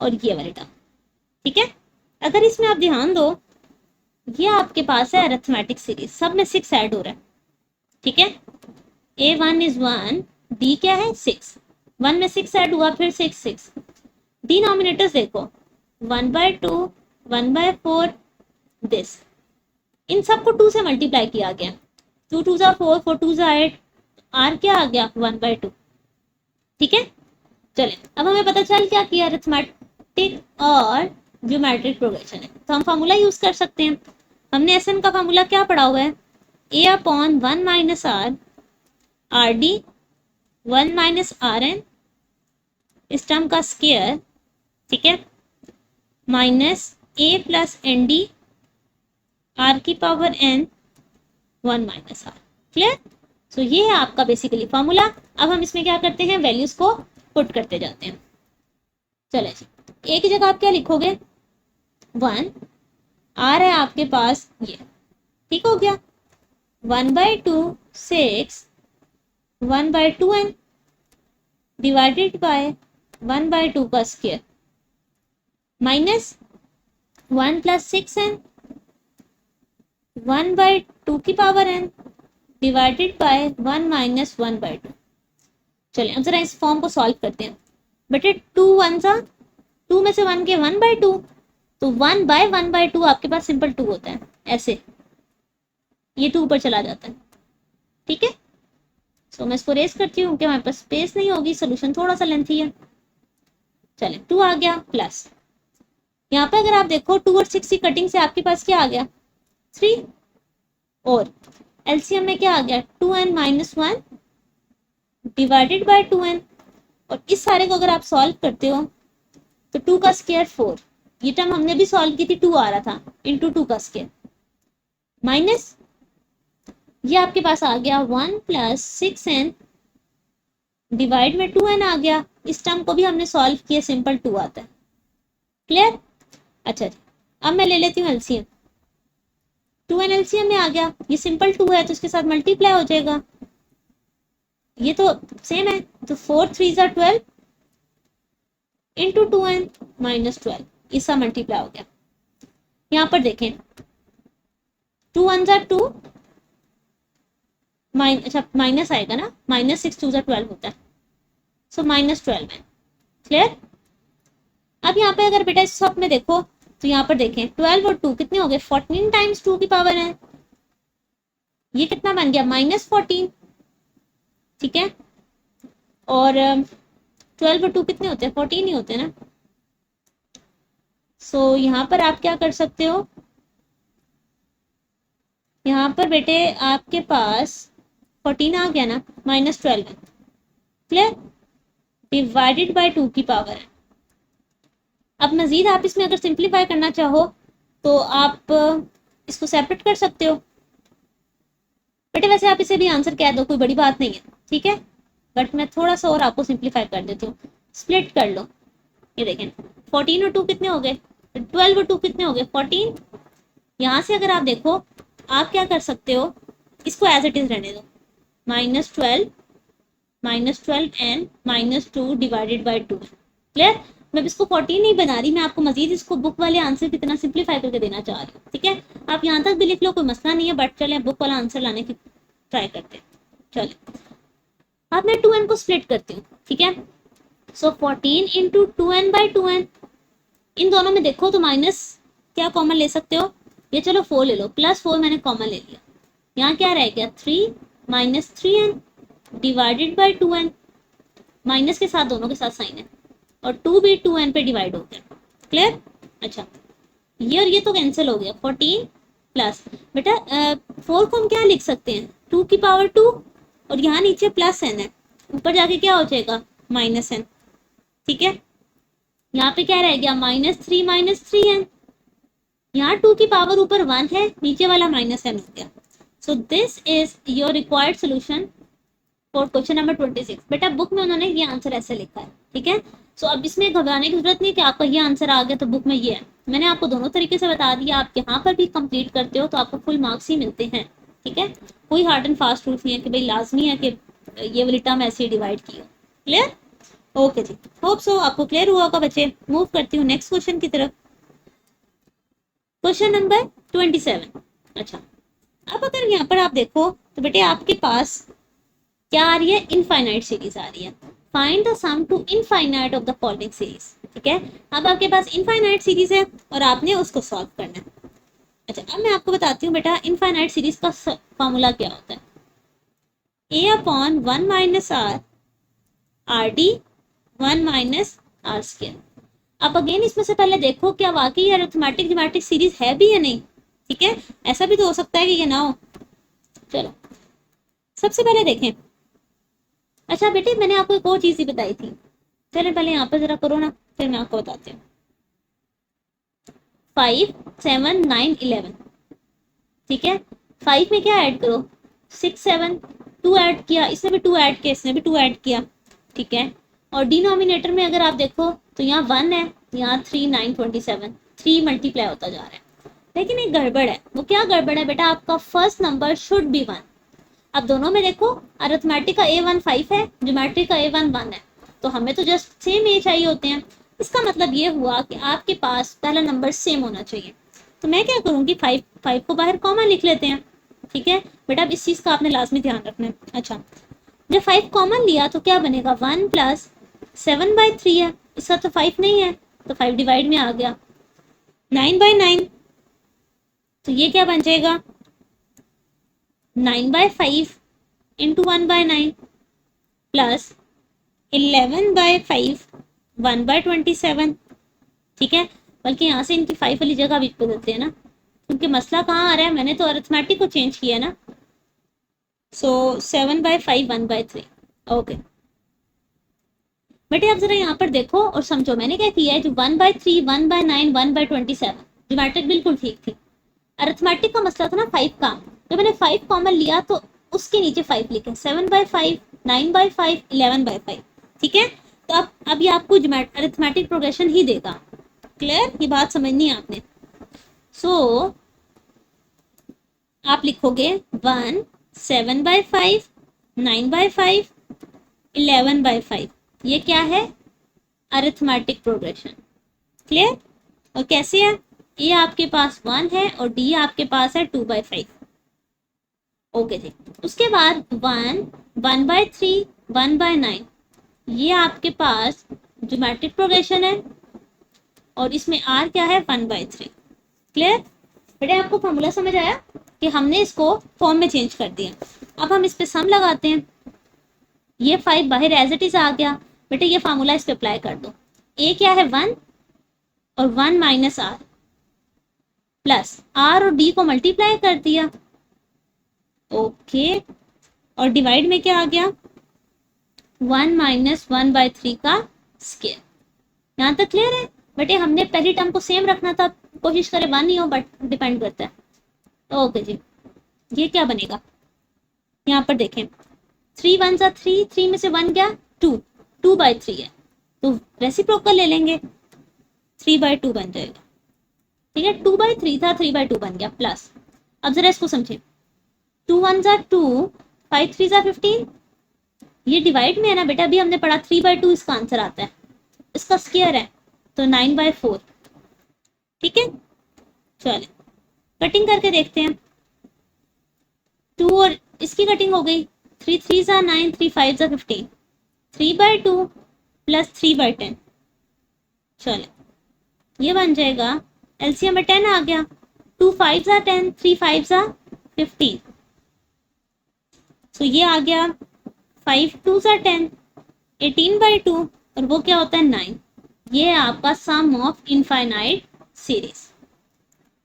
S1: और ये वाली टर्म। ठीक है, अगर इसमें आप ध्यान दो, ये आपके पास है अरिथमेटिक सीरीज, सब में 6 ऐड हो रहा है। ठीक है, A1 is 1, D क्या है 6, 1 में 6 ऐड हुआ, फिर 6 6, डिनोमिनेटर्स देखो 1/2 1/4 दिस, इन सबको 2 से मल्टीप्लाई किया गया, 2 2 4 4 2 8, R क्या आ गया 1/2। ठीक है, चले अब हमें पता चल क्या किया, अरिथमेटिक और ज्योमेट्रिक प्रोग्रेशन है, तो हम फार्मूला यूज कर सकते हैं। हमने SN का फार्मूला क्या पढ़ा हुआ है, A/1 - R RD 1 - RN, इस टर्म का स्क्वायर, ठीक है, माइनस A + ND R की पावर N 1 - R। क्लियर? सो ये है आपका बेसिकली फार्मूला। अब हम इसमें क्या करते हैं, वैल्यूज को पुट करते जाते हैं। चले जी, एक जगह आप क्या लिखोगे, 1, R है आपके पास ये, ठीक हो गया, 1/2 6 1/2n डिवाइडेड बाय 1/2 का स्क्वायर, माइनस 1 + 6n 1/2 की पावर n डिवाइडेड बाय 1 - 1/2। चलिए अब जरा इस फॉर्म को सॉल्व करते हैं। बेटे 2 1 सा 2 में से 1 के 1/2, तो 1/1/2 आपके पास सिंपल 2 होता है, ऐसे ये 2 ऊपर चला जाता है। ठीक है, सो मैं इसको रेस करती हूँ कि हमारे पास स्पेस नहीं होगी, सोल्यूशन थोड़ा सा लेंथी है। चले 2 आ गया प्लस, यहाँ पे अगर आप देखो 2 और 6 की कटिंग से आपके पास क्या आ गया 3, और एलसीएम में क्या आ गया 2n - 1 डिवाइडेड बाय 2n, और इस सारे को अगर आप सॉल्व करते हो तो 2 का स्क्वायर 4, ये टर्म हमने भी सॉल्व की थी, 2 आ रहा था, इंटू 2 का स्क्वायर, माइनस ये आपके पास आ गया 1 + 6n डिवाइड में 2n आ गया, इस टर्म को भी हमने सॉल्व किया, सिंपल 2 आता है। क्लियर? अच्छा जी, अब मैं ले लेती हूँ एलसीएम, 2n एलसीएम में आ गया, ये सिंपल 2 है तो इसके साथ मल्टीप्लाई हो जाएगा, ये तो सेम है, तो 4 3 = 12 इंटू 2n - 12, इसका मल्टीप्लाई हो गया। यहाँ पर देखें 2 1 = 2, अच्छा माइनस आएगा ना, -6 2 = 12 होता है, सो -12 है। क्लियर? अब यहाँ पे अगर बेटा इस सब में देखो तो यहाँ पर देखें 12 और 2 कितने हो गए, 14 टाइम्स 2 की पावर है, ये कितना बन गया -14। ठीक है, और 12 और 2 कितने होते हैं, 14 ही होते हैं ना। सो यहाँ पर आप क्या कर सकते हो, यहाँ पर बेटे आपके पास 14 आ गया ना, -12 है। क्लियर? डिवाइडेड बाय 2 की पावर है। अब मजीद आप इसमें अगर सिंप्लीफाई करना चाहो तो आप इसको सेपरेट कर सकते हो। बेटे वैसे आप इसे भी आंसर कह दो, कोई बड़ी बात नहीं है, ठीक है, बट मैं थोड़ा सा और आपको सिंप्लीफाई कर देती हूँ। स्प्लिट कर लो, ये देखें 14 और 2 कितने हो गए, 12 और 2 कितने हो गए 14। यहाँ से अगर आप देखो, आप क्या कर सकते हो, इसको एज इट इज रहने दो, -12 एंड -2 डिवाइडेड बाई 2। क्लियर? मैं इसको 14 नहीं बना रही, मैं आपको मजीद इसको बुक वाले आंसर की तरह सिंप्लीफाई करके देना चाह रही हूँ। ठीक है, आप यहाँ तक भी लिख लो, कोई मसला नहीं है, बट चले बुक वाला आंसर लाने की ट्राई करते हैं। चले, अब मैं 2n को स्प्लिट करती हूँ। ठीक है, सो 14 इंटू 2n बाई 2n, इन दोनों में देखो तो माइनस क्या कॉमन ले सकते हो, ये चलो 4 ले लो, +4 मैंने कॉमन ले लिया, यहाँ क्या रह गया 3 -3n divided by 2n, minus के साथ दोनों के साथ साइन है, और 2 भी 2n पे डिवाइड हो गया। क्लियर? अच्छा, ये और ये तो कैंसिल हो गया, 14 प्लस बेटा 4 को हम क्या लिख सकते हैं, 2 की पावर 2, और यहाँ नीचे +n है, ऊपर जाके क्या हो जाएगा -n। ठीक है, यहाँ पे क्या रह गया -3 3n, यहाँ 2 की पावर ऊपर 1 है, नीचे वाला -n हो गया। So this is your required solution for question number 26। बेटा बुक में उन्होंने ये आंसर ऐसे लिखा है। ठीक है, सो अब इसमें घबराने की जरूरत नहीं कि आपका ये आंसर आ गया तो बुक में ये है, मैंने आपको दोनों तरीके से बता दिया, आप यहाँ पर भी कंप्लीट करते हो तो आपको फुल मार्क्स ही मिलते हैं। ठीक है, कोई हार्ड एंड फास्ट रूल नहीं है कि भाई लाजमी है कि ये वाली टर्म ऐसे डिवाइड की हो। क्लियर? ओके जी, होप सो आपको क्लियर हुआ होगा बच्चे। मूव करती हूँ नेक्स्ट क्वेश्चन की तरफ, क्वेश्चन नंबर 27। अच्छा, अब अगर यहाँ पर आप देखो तो बेटे आपके पास क्या आ रही है, इनफाइनाइट सीरीज आ रही है। Find the sum to infinite of the following series. ठीक है, अब आपके पास इनफाइनाइट सीरीज है और आपने उसको सॉल्व करना है। अच्छा, अब मैं आपको बताती हूँ बेटा इनफाइनाइट सीरीज का फॉर्मूला क्या होता है, a/1 - r rd 1 - r square. अब अगेन इसमें से पहले देखो क्या वाकई अरिथमेटिक जियोमेट्रिक सीरीज है भी या नहीं। ठीक है, ऐसा भी तो हो सकता है कि ये ना हो। चलो सबसे पहले देखें। अच्छा बेटे मैंने आपको एक और चीज ही बताई थी, चले पहले यहाँ पर जरा करो ना, फिर मैं आपको बताती हूँ। 5 7 9 11। ठीक है, 5 में क्या ऐड करो, 6 7, 2 ऐड किया, इसने भी 2 ऐड किया, इसने भी 2 ऐड किया। ठीक है, और डिनोमिनेटर में अगर आप देखो तो यहाँ 1 है, यहाँ 3 9 27, 3 मल्टीप्लाई होता जा रहा है। लेकिन एक गड़बड़ है, वो क्या गड़बड़ है बेटा, आपका फर्स्ट नंबर शुड बी 1। अब दोनों में देखो, अरिथमेटिक का A1 5 है, ज्योमेट्रिक का A1 1 है, तो हमें तो जस्ट सेम ए चाहिए होते हैं। इसका मतलब ये हुआ कि आपके पास पहला नंबर सेम होना चाहिए। तो मैं क्या करूँगी, 5 को बाहर कॉमन लिख लेते हैं। ठीक है बेटा, अब इस चीज़ का आपने लाजमी ध्यान रखना है। अच्छा, जब 5 कॉमन लिया तो क्या बनेगा, 1 + 7/3 है, इसका तो 5 नहीं है, तो 5 डिवाइड में आ गया। 9/9, तो ये क्या बन जाएगा, 9/5 इंटू 1/9 प्लस 11/5 1/27। ठीक है, बल्कि यहाँ से इनकी 5 वाली जगह भी बदलते हैं ना, क्योंकि मसला कहाँ आ रहा है, मैंने तो अरिथमेटिक को चेंज किया ना। सो 7/5 1/3। ओके बेटे, अब जरा यहाँ पर देखो और समझो मैंने क्या किया है, जो 1/3 1/9 1/27 ज्योमेट्रिक बिल्कुल ठीक थी। अरिथमेटिक का मसला था ना 5 का, तो मैंने 5 कॉमन लिया तो उसके नीचे 5 लिखे, 7/5 9/5 11/5। ठीक है, तो अब ये आपको अरिथमेटिक प्रोग्रेशन ही देगा। क्लियर? ये बात समझनी है आपने। सो आप लिखोगे 1 7/5 9/5 11/5, ये क्या है, अरिथमेटिक प्रोग्रेशन। क्लियर? और कैसे है, ए आपके पास 1 है और डी आपके पास है 2/5। ओके जी, उसके बाद 1 1/3 1/9, ये आपके पास ज्योमेट्रिक प्रोग्रेशन है, और इसमें आर क्या है 1/3। क्लियर बेटे, आपको फॉर्मूला समझ आया कि हमने इसको फॉर्म में चेंज कर दिया। अब हम इस पे सम लगाते हैं, ये 5 बाहर एज इट इज आ गया। बेटे ये फार्मूला इस पे अप्लाई कर दो, ए क्या है 1 और 1 - r प्लस आर और डी को मल्टीप्लाई कर दिया। ओके, और डिवाइड में क्या आ गया, 1 - 1/3 का स्क्वायर। यहाँ तक क्लियर है बेटे, हमने पहली टर्म को सेम रखना था, कोशिश करें 1 ही हो, बट डिपेंड करता है। ओके जी, ये क्या बनेगा, यहाँ पर देखें 3 वन सा 3, 3 में से 1 गया 2, 2/3 है तो रेसिप्रोकल ले लेंगे, 3/2 बन जाएगा। ठीक है, 2/3 था, 3/2 बन गया प्लस। अब जरा इसको समझे, 2 वन सा 2, 5 3 सा 15, ये डिवाइड में है ना बेटा, अभी हमने पढ़ा 3/2 इसका आंसर आता है, इसका स्क्वायर है तो 9/4। ठीक है, चले कटिंग करके देखते हैं। 2 और इसकी कटिंग हो गई, 3 3 सा 9, 3 5 सा 15, 3/2 प्लस 3/10। चले ये बन जाएगा, एलसीएम में 10 आ गया, 2 5 सा 10, 3 5 सा 15, तो ये आ गया 5 2 सा 10, 18/2, और वो क्या होता है 9। ये है आपका सम ऑफ इनफाइनाइट सीरीज।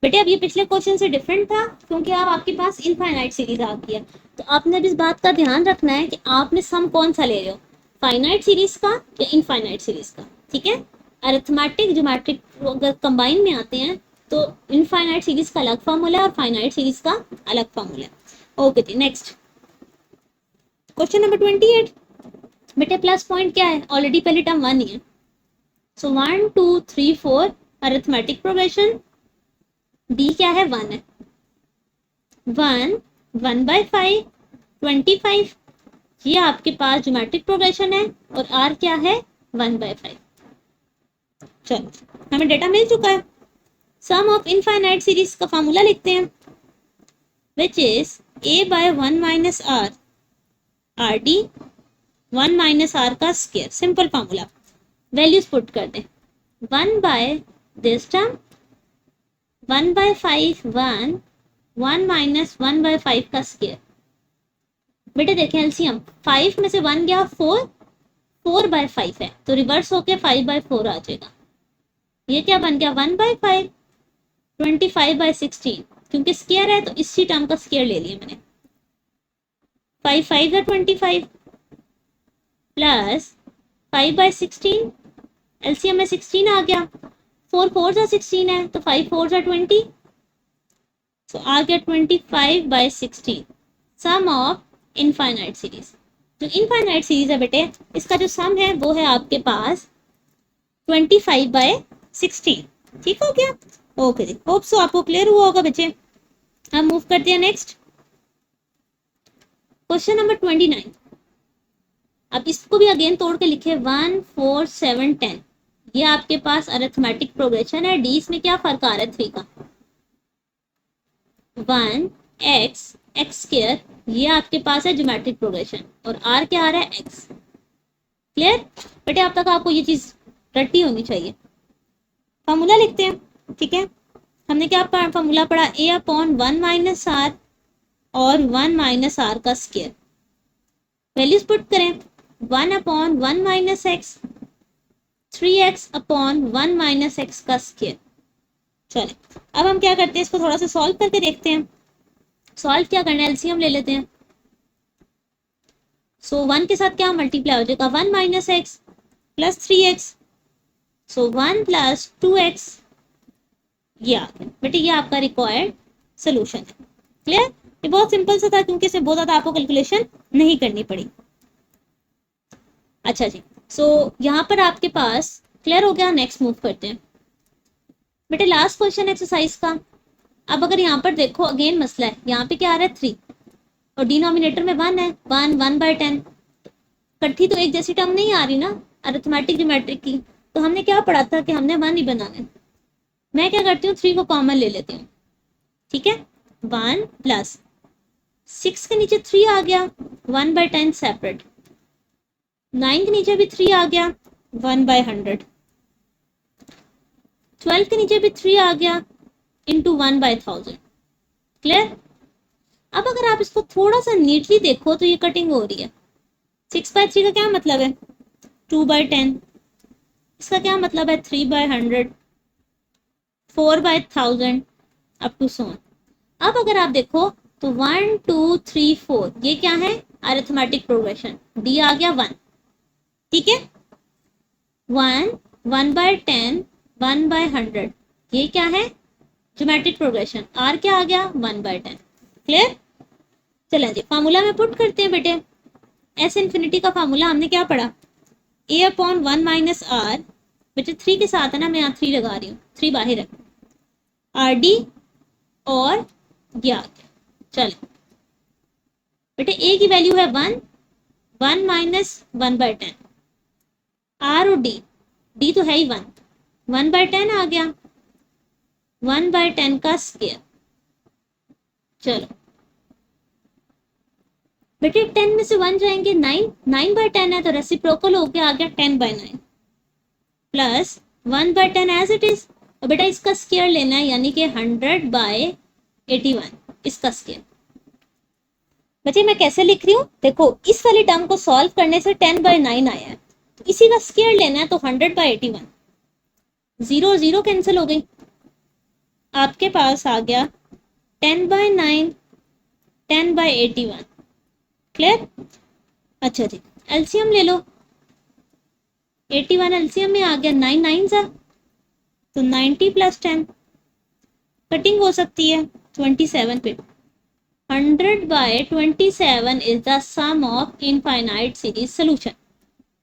S1: बेटे अब ये पिछले क्वेश्चन से डिफरेंट था क्योंकि अब आपके पास इनफाइनाइट सीरीज आ गई है, तो आपने भी इस बात का ध्यान रखना है कि आपने सम कौन सा ले रहे हो, फाइनाइट सीरीज का या इनफाइनाइट सीरीज का। ठीक है, अरिथमेटिक ज्योमेट्रिक अगर कंबाइन में आते हैं तो इनफाइनाइट सीरीज का अलग फॉर्मूला है और फाइनाइट सीरीज का अलग फॉर्मूला है। ओके जी, नेक्स्ट क्वेश्चन नंबर 28। बेटे प्लस पॉइंट क्या है, ऑलरेडी पहले टर्म 1 ही है, सो 1 2 3 4 अरिथमेटिक प्रोग्रेशन, डी क्या है 1 है, 1 1/5 25, ये आपके पास ज्योमेट्रिक प्रोग्रेशन है, और आर क्या है 1/5। चलो हमें डेटा मिल चुका है, सम ऑफ इनफाइनाइट सीरीज का फॉर्मूला लिखते हैं, which is a/1 minus are, are d 1 minus are का square, simple formula, values put कर दें, 1 बाय दिस टर्म 1/5 1, 1 माइनस 1/5 का स्क्वायर। बेटे देखें एलसीएम, 5 में से 1 गया 4, 4/5 है तो रिवर्स होके 5/4 आ जाएगा। ये क्या बन गया 1/5, 25/16, क्योंकि स्क्वायर है तो इसी टर्म का स्क्वायर ले लिया मैंने, 5 5 है 25 प्लस 5/16, एलसीएम में 16 आ गया, 4 4 जा 16 है तो 5 4 जा 20, तो आ गया 25/16, सम ऑफ इनफाइनाइट सीरीज। जो इनफाइनाइट सीरीज है बेटे, इसका जो सम है वो है आपके पास 25/16। ठीक हो गया, ओके जी, होप सो आपको क्लियर हुआ होगा बच्चे। हम मूव करते हैं नेक्स्ट क्वेश्चन नंबर 29। अब इसको भी अगेन तोड़ के लिखे, 1 4 7 10, ये आपके पास अरिथमेटिक प्रोग्रेशन है, डी इसमें क्या फर्क आ रहा है 3 का, 1 x x स्क्वायर, ये आपके पास है ज्योमेट्रिक प्रोग्रेशन, और r क्या आ रहा है x। क्लियर बेटे, अब तक आपको ये चीज रट्टी होनी चाहिए। फॉर्मूला लिखते हैं, ठीक है, हमने क्या फॉर्मूला पढ़ा, a/1 माइनस आर और 1 माइनस आर का स्क्वायर, वैल्यूज पुट करें, 1/1 minus x, 3x/1 minus x का स्क्वायर। चले अब हम क्या करते हैं, इसको थोड़ा सा सॉल्व करके देखते हैं। सॉल्व क्या करना है, एलसीएम ले लेते हैं, सो 1 के साथ क्या मल्टीप्लाई हो जाएगा, 1 माइनस एक्स प्लस 3x, सो 1 प्लस 2x, ये आ गया बेटे, ये आपका रिक्वायर्ड सोल्यूशन है। क्लियर, ये बहुत सिंपल सा था क्योंकि इससे बहुत ज्यादा आपको कैलकुलेशन नहीं करनी पड़ी। अच्छा जी, सो यहाँ पर आपके पास क्लियर हो गया, नेक्स्ट मूव करते हैं बेटे, लास्ट क्वेश्चन एक्सरसाइज का। अब अगर यहाँ पर देखो अगेन मसला है, यहाँ पे क्या आ रहा है 3 और डिनोमिनेटर में 1 है, 1 1/10, कट्ठी तो एक जैसी टर्म नहीं आ रही ना अरिथमेटिक ज्योमेट्रिक की, तो हमने क्या पढ़ा था कि हमने 1 ही बनाना है। मैं क्या करती हूँ 3 को कॉमन ले लेती हूँ, ठीक है, 1 प्लस 6 के नीचे 3 आ गया, 1/10 सेपरेट, 9 के नीचे भी 3 आ गया, 1/100, 12 के नीचे भी 3 आ गया इंटू 1/1000। क्लियर, अब अगर आप इसको थोड़ा सा नीटली देखो तो ये कटिंग हो रही है। 6/3 का क्या मतलब है 2/10, इसका क्या मतलब है 3/100, 4/1000 अप टू सो ऑन। अब अगर आप देखो तो 1 2 3 4 ये क्या है अरिथमेटिक प्रोग्रेशन, डी आ गया 1, ठीक है, 1 1/10 1/100 ये क्या है ज्योमेट्रिक प्रोग्रेशन, आर क्या आ गया 1/10। क्लियर, चलें जी फॉर्मूला में पुट करते हैं बेटे, एस इन्फिनिटी का फार्मूला हमने क्या पढ़ा, ए अपॉन 1 माइनस आर, बेटे 3 के साथ है ना, मैं यहाँ 3 लगा रही हूँ, 3 बाहर है, आर डी और ज्ञात। चलो बेटे ए की वैल्यू है 1, 1 माइनस 1/10, आर और डी तो है ही 1, 1/10 आ गया, 1/10 का स्क्वायर। चलो बेटे 10 में से 1 जाएंगे 9, 9/10 है तो रेसिप्रोकल हो गया, आ गया 10/9 प्लस 1/10 एज इट इज। और बेटा इसका स्क्वायर लेना है, यानी कि 100/81 इसका स्क्वायर। बच्चे मैं कैसे लिख रही हूँ, देखो इस वाली टर्म को सॉल्व करने से 10/9 आया है, तो इसी का स्क्वायर लेना है, तो 100/81, 0 0 कैंसिल हो गई, आपके पास आ गया 10/9, 10/81। क्लियर? अच्छा जी, एलसीएम ले लो, 81 एलसीएम में आ गया, 9 9 सा तो 90 प्लस 10, कटिंग हो सकती है 27 पे। 100/27 is the sum of infinite series solution.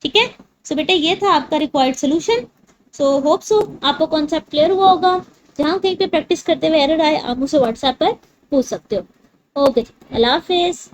S1: ठीक है, सो बेटा ये था आपका required solution. So hope so आपको कॉन्सेप्ट क्लियर हुआ होगा। जहाँ कहीं पे प्रैक्टिस करते हुए एरर आए आप मुझसे व्हाट्सएप पर पूछ सकते हो। ओके, अल्लाह हाफिज।